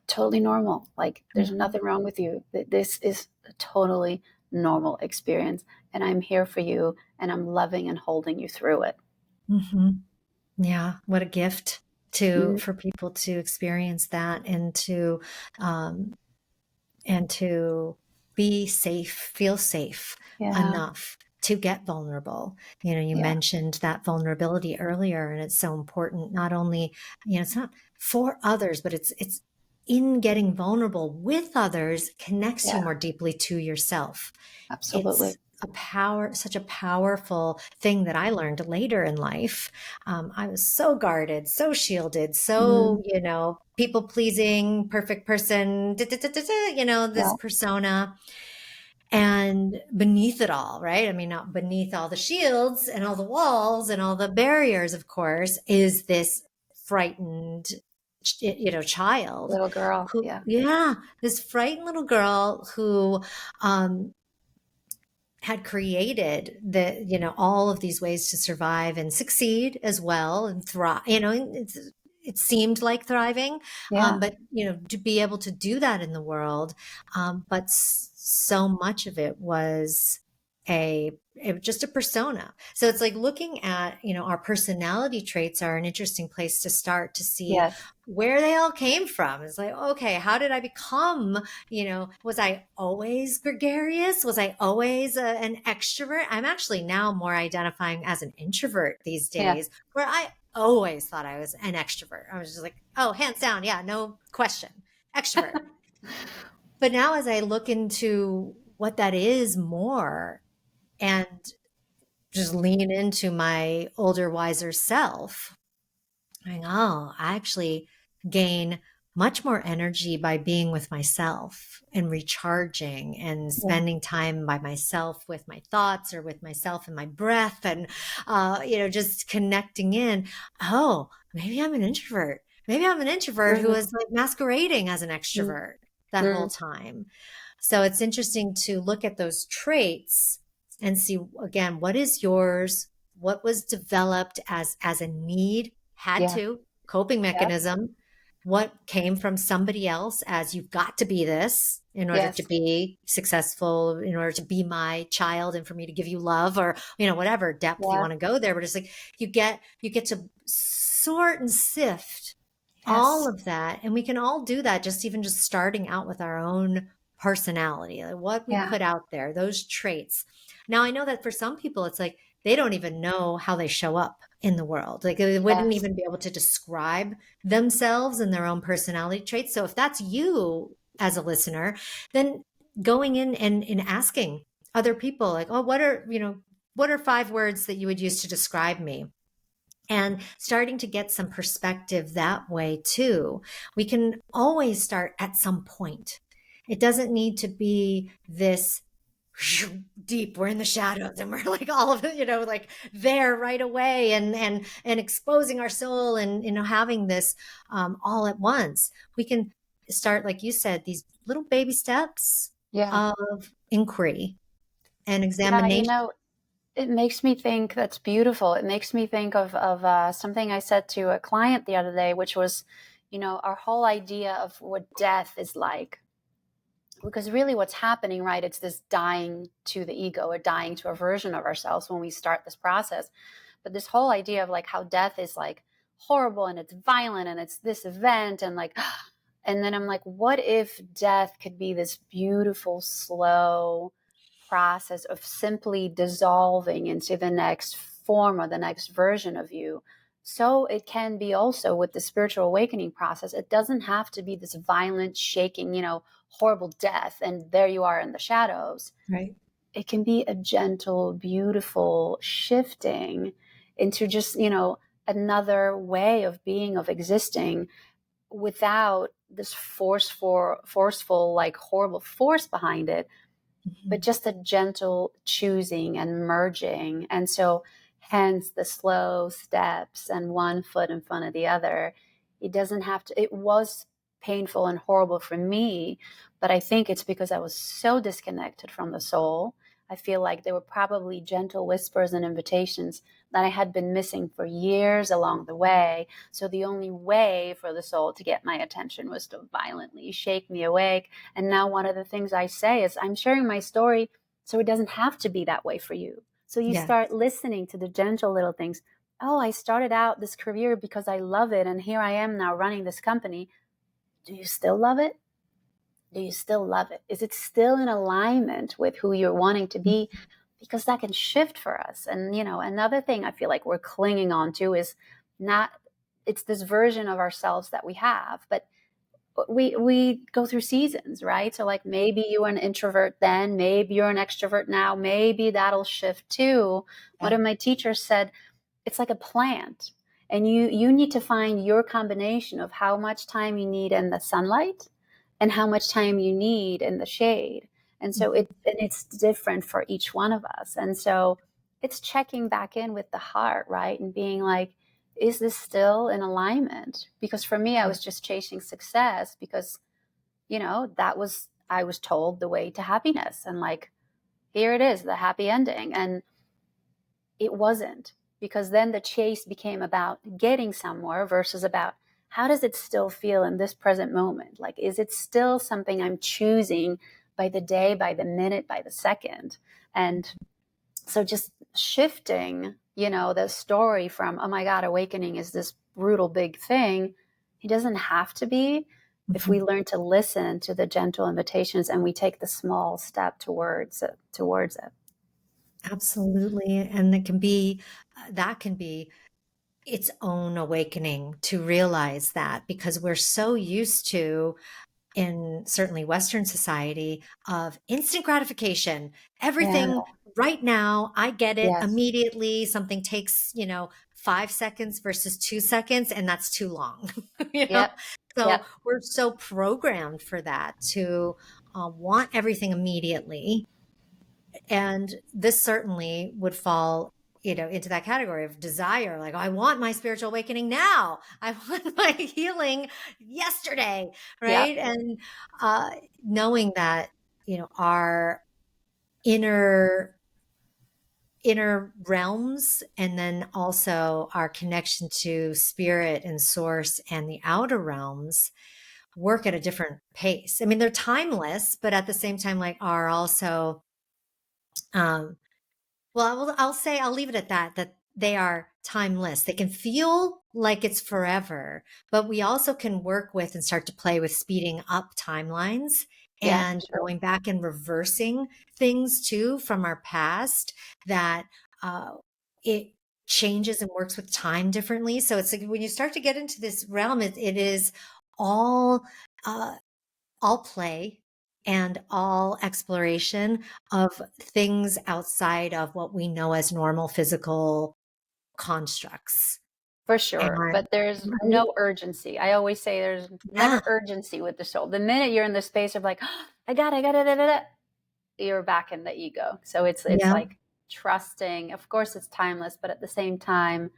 totally normal. Like, there's Mhm. nothing wrong with you. This is a totally normal experience. And I'm here for you. And I'm loving and holding you through it. Mhm. Yeah, what a gift to Mm, for people to experience that um and to be safe, feel safe yeah. enough to get vulnerable. You Yeah. mentioned that vulnerability earlier, and it's so important. Not only, it's not for others, but it's in getting vulnerable with others connects you Yeah. more deeply to yourself. It's Absolutely. such a powerful thing that I learned later in life. I was so guarded, so shielded, Mm, so, people pleasing, perfect person, this yeah. persona. And beneath it all, right? I mean, not beneath all the shields and all the walls and all the barriers, of course, is this frightened, child Little girl. who, Yeah. yeah, this frightened little girl who, um, had created all of these ways to survive and succeed as well and thrive. It seemed like thriving, Yeah. but to be able to do that in the world, but so much of it was just a persona. So it's like looking at our personality traits are an interesting place to start to see Yes. where they all came from. It's like, okay, how did I become, was I always gregarious? Was I always an extrovert? I'm actually now more identifying as an introvert these Yeah. days, where I always thought I was an extrovert. I was just like, oh, hands down. Yeah, no question. Extrovert. But now as I look into what that is more and just lean into my older, wiser self, going, oh, I actually gain much more energy by being with myself and recharging and Yeah. spending time by myself with my thoughts or with myself and my breath and, just connecting in. Oh, maybe I'm an introvert. Maybe I'm an introvert who Mm, is like masquerading as an mm, extrovert that whole mm. time. So it's interesting to look at those traits and see again, what is yours? What was developed as a need, had Yeah. to, coping Yep. mechanism? What came from somebody else as you've got to be this in order to Yes. be successful, in order to be my child and for me to give you love or, whatever depth you Yeah. want to go there. But it's like you get to sort and sift all Yes. of that. And we can all do that just even just starting out with our own personality, like what we Yeah. put out there, those traits. Now, I know that for some people, it's like they don't even know how they show up in the world. Like they wouldn't Yes. even be able to describe themselves and their own personality traits. So if that's you as a listener, then going in and asking other people, like, oh, what are 5 words that you would use to describe me? And starting to get some perspective that way too. We can always start at some point. It doesn't need to be this deep, we're in the shadows and we're like all of it, like there right away and exposing our soul and having this all at once. We can start, like you said, these little baby steps Yeah. of inquiry and Yeah. examination. It makes me think that's beautiful. It makes me think of something I said to a client the other day, which was, our whole idea of what death is like. Because really, what's happening, right? It's this dying to the ego or dying to a version of ourselves when we start this process. But this whole idea of like how death is like horrible and it's violent and it's this event and like, and then I'm like, what if death could be this beautiful, slow process of simply dissolving into the next form or the next version of you? So it can be also with the spiritual awakening process. It doesn't have to be this violent, shaking, horrible death, and there you are in the shadows. Right. It can be a gentle, beautiful shifting into just, another way of being, of existing without this forceful, like horrible force behind it, but Mhm. just a gentle choosing and merging. And so, hence the slow steps and one foot in front of the other. It doesn't have to, it was painful and horrible for me, but I think it's because I was so disconnected from the soul. I feel like there were probably gentle whispers and invitations that I had been missing for years along the way. So the only way for the soul to get my attention was to violently shake me awake. And now one of the things I say is I'm sharing my story so it doesn't have to be that way for you. So you Yeah. start listening to the gentle little things. Oh, I started out this career because I love it. And here I am now running this company. Do you still love it? Do you still love it? Is it still in alignment with who you're wanting to be? Because that can shift for us. And, another thing I feel like we're clinging on to is not, it's this version of ourselves that we have, but we go through seasons, right? So like maybe you were an introvert then, maybe you're an extrovert now, maybe that'll shift too. One Yeah. of my teachers said it's like a plant, and you need to find your combination of how much time you need in the sunlight and how much time you need in the shade. And so it's different for each one of us. And so it's checking back in with the heart, right? And being like, is this still in alignment? Because for me, I Yeah. was just chasing success because, that was, I was told the way to happiness. And like, here it is, the happy ending. And it wasn't, because then the chase became about getting somewhere versus about how does it still feel in this present moment? Like, is it still something I'm choosing by the day, by the minute, by the second? And so just shifting, the story from, oh my God, awakening is this brutal big thing. It doesn't have to be, if we Mhm. learn to listen to the gentle invitations and we take the small step towards it. Absolutely. And that can be its own awakening to realize that because we're so used to in certainly Western society of instant gratification. Yeah. Everything right now, I get it Yes. immediately. Something takes, 5 seconds versus 2 seconds, and that's too long, you know? Yep. So Yep. we're so programmed for that to want everything immediately. And this certainly would fall, into that category of desire. Like, I want my spiritual awakening now. I want my healing yesterday. Yep. Right. And uh, knowing that, our inner inner realms, and then also our connection to spirit and source and the outer realms work at a different pace. I mean, they're timeless, but at the same time, like, are also um well, I'll say, I'll leave it at that, that they are timeless. They can feel like it's forever, but we also can work with and start to play with speeding up timelines Yeah, and sure. going back and reversing things too from our past, that uh, it changes and works with time differently. So it's like when you start to get into this realm, it is all uh, all play and all exploration of things outside of what we know as normal physical constructs. For And sure. But there's right? no urgency. I always say there's Yeah, never urgency with the soul. The minute you're in the space of like, "Oh, I got it, da, da, da," you're back in the ego. So it's yeah. like trusting. Of course it's timeless, but at the same time,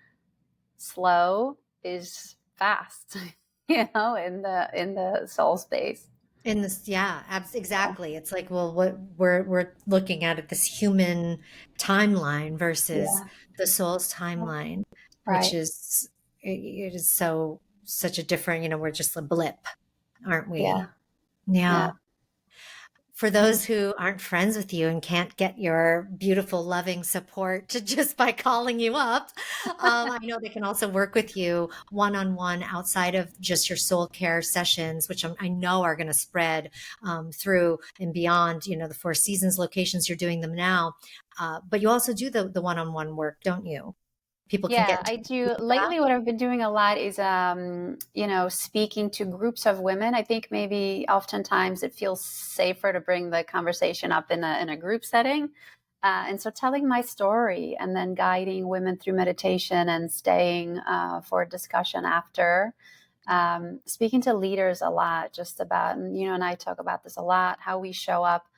slow is fast, in the soul space. In this, yeah, Yeah. exactly. It's like, well, what we're looking at this human timeline versus Yeah. the soul's Yeah. timeline, which Right. is it is so such a different, we're just a blip, aren't Yeah. we? Yeah. Yeah. For Yeah. those who aren't friends with you and can't get your beautiful, loving support just by calling you up, I know they can also work with you one on one outside of just your soul care sessions, which I know are going to spread through and beyond, the Four Seasons locations you're doing them now. But you also do the one on one work, don't you? People can get Yeah, in touch I with do. you for that. Lately, what I've been doing a lot is, speaking to groups of women. I think maybe oftentimes it feels safer to bring the conversation up in a group setting. And so telling my story and then guiding women through meditation and staying for a discussion after. Speaking to leaders a lot, just about, and and I talk about this a lot, how we show up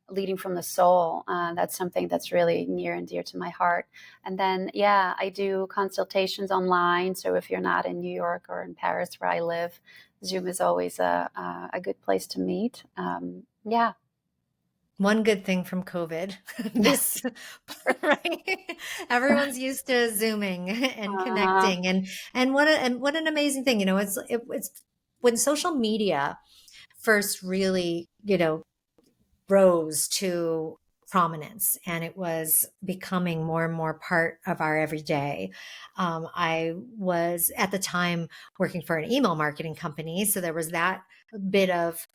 leading from the soul. That's something that's really near and dear to my heart. And then, yeah, I do consultations online. So if you're not in New York or in Paris, where I live, Zoom is always a good place to meet. Yeah. One good thing from COVID, this, Yes. right? Everyone's used to Zooming and Uh-huh. connecting, and what an amazing thing, it's when social media first really, rose to prominence and it was becoming more and more part of our everyday. I was at the time working for an email marketing company, so there was that bit of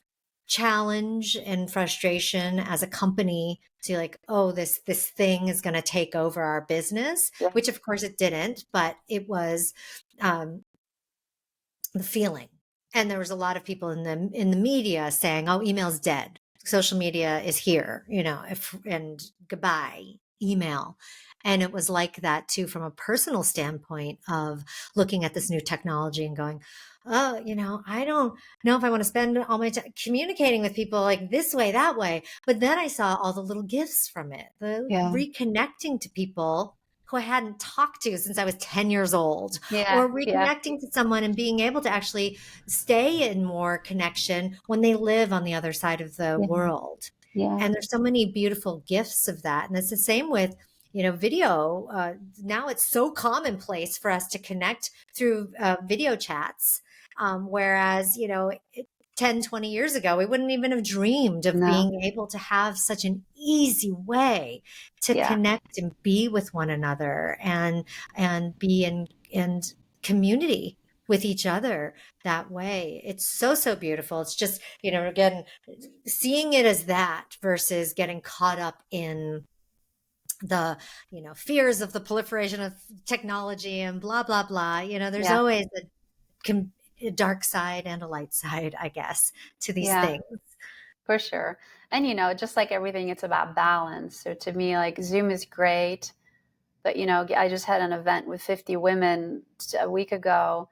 challenge and frustration as a company to like, oh, this thing is going to take over our business, Yeah. which of course it didn't, but it was um, the feeling. And there was a lot of people in the media saying, oh, email's dead, social media is here, and goodbye email. And it was like that too from a personal standpoint of looking at this new technology and going, oh, I don't know if I want to spend all my time communicating with people like this way, that way. But then I saw all the little gifts from it, the Yeah. reconnecting to people who I hadn't talked to since I was 10 years old, Yeah. or Yeah. reconnecting to someone and being able to actually stay in more connection when they live on the other side of the Yeah. world. Yeah. And there's so many beautiful gifts of that. And it's the same with, video. Now it's so commonplace for us to connect through video chats. Whereas, 10, 20 years ago, we wouldn't even have dreamed of No. being able to have such an easy way to Yeah. connect and be with one another and be in community with each other that way. It's so, so beautiful. It's just, again, seeing it as that versus getting caught up in the, fears of the proliferation of technology and blah, blah, blah. There's Yeah. always a a dark side and a light side, I guess, to these Yeah, things. for sure. And just like everything, it's about balance. So to me, like Zoom is great, but I just had an event with 50 women a week ago.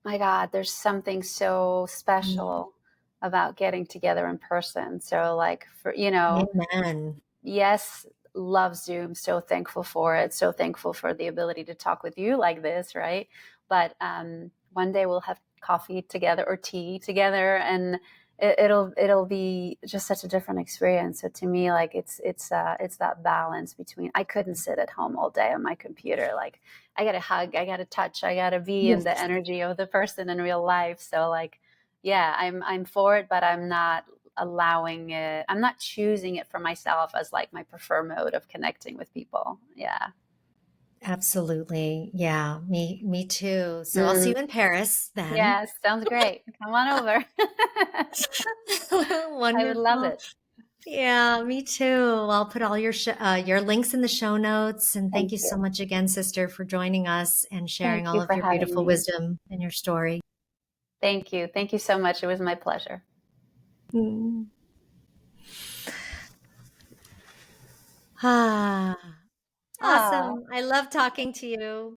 My God, there's something so Mm. special about getting together in person. So like for, Amen. yes, love Zoom. So thankful for it. So thankful for the ability to talk with you like this, right? But one day we'll have coffee together or tea together, and it'll be just such a different experience. So to me, like it's that balance between. I couldn't sit at home all day on my computer. Like I got to hug, I got to touch, I got to be in the Yes. energy of the person in real life. So like, yeah, I'm for it, but I'm not allowing it. I'm not choosing it for myself as like my preferred mode of connecting with people. Yeah. Absolutely. Yeah, me too. So I'll see Mm, you in Paris then. yes, sounds great. Come on over. I would love Wonderful. it. Yeah, me too. I'll put all your links in the show notes. And thank Thank you so you. much again, sister, for joining us and Thank sharing all you of for your having beautiful me. wisdom and your story. Thank you. Thank you so much. It was my pleasure. Mm. Ah, Ah. awesome. I love talking to you.